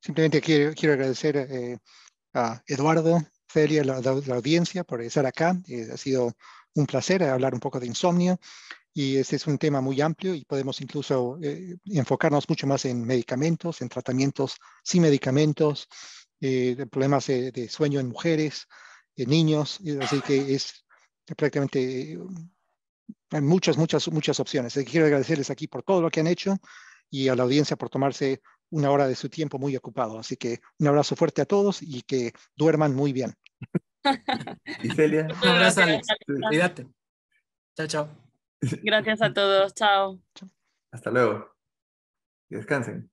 Simplemente quiero agradecer a Eduardo, Celia, la audiencia por estar acá. Ha sido un placer hablar un poco de insomnio. Y este es un tema muy amplio y podemos incluso enfocarnos mucho más en medicamentos, en tratamientos sin medicamentos, de problemas de sueño en mujeres, en niños. Así que es prácticamente, hay muchas opciones. Así que quiero agradecerles aquí por todo lo que han hecho y a la audiencia por tomarse una hora de su tiempo muy ocupado. Así que un abrazo fuerte a todos y que duerman muy bien. ¿Y Celia? Muchas Un abrazo, gracias, Alex. Alexa. Cuídate. Chao, chao. Gracias a todos. Chao. Hasta luego. Que descansen.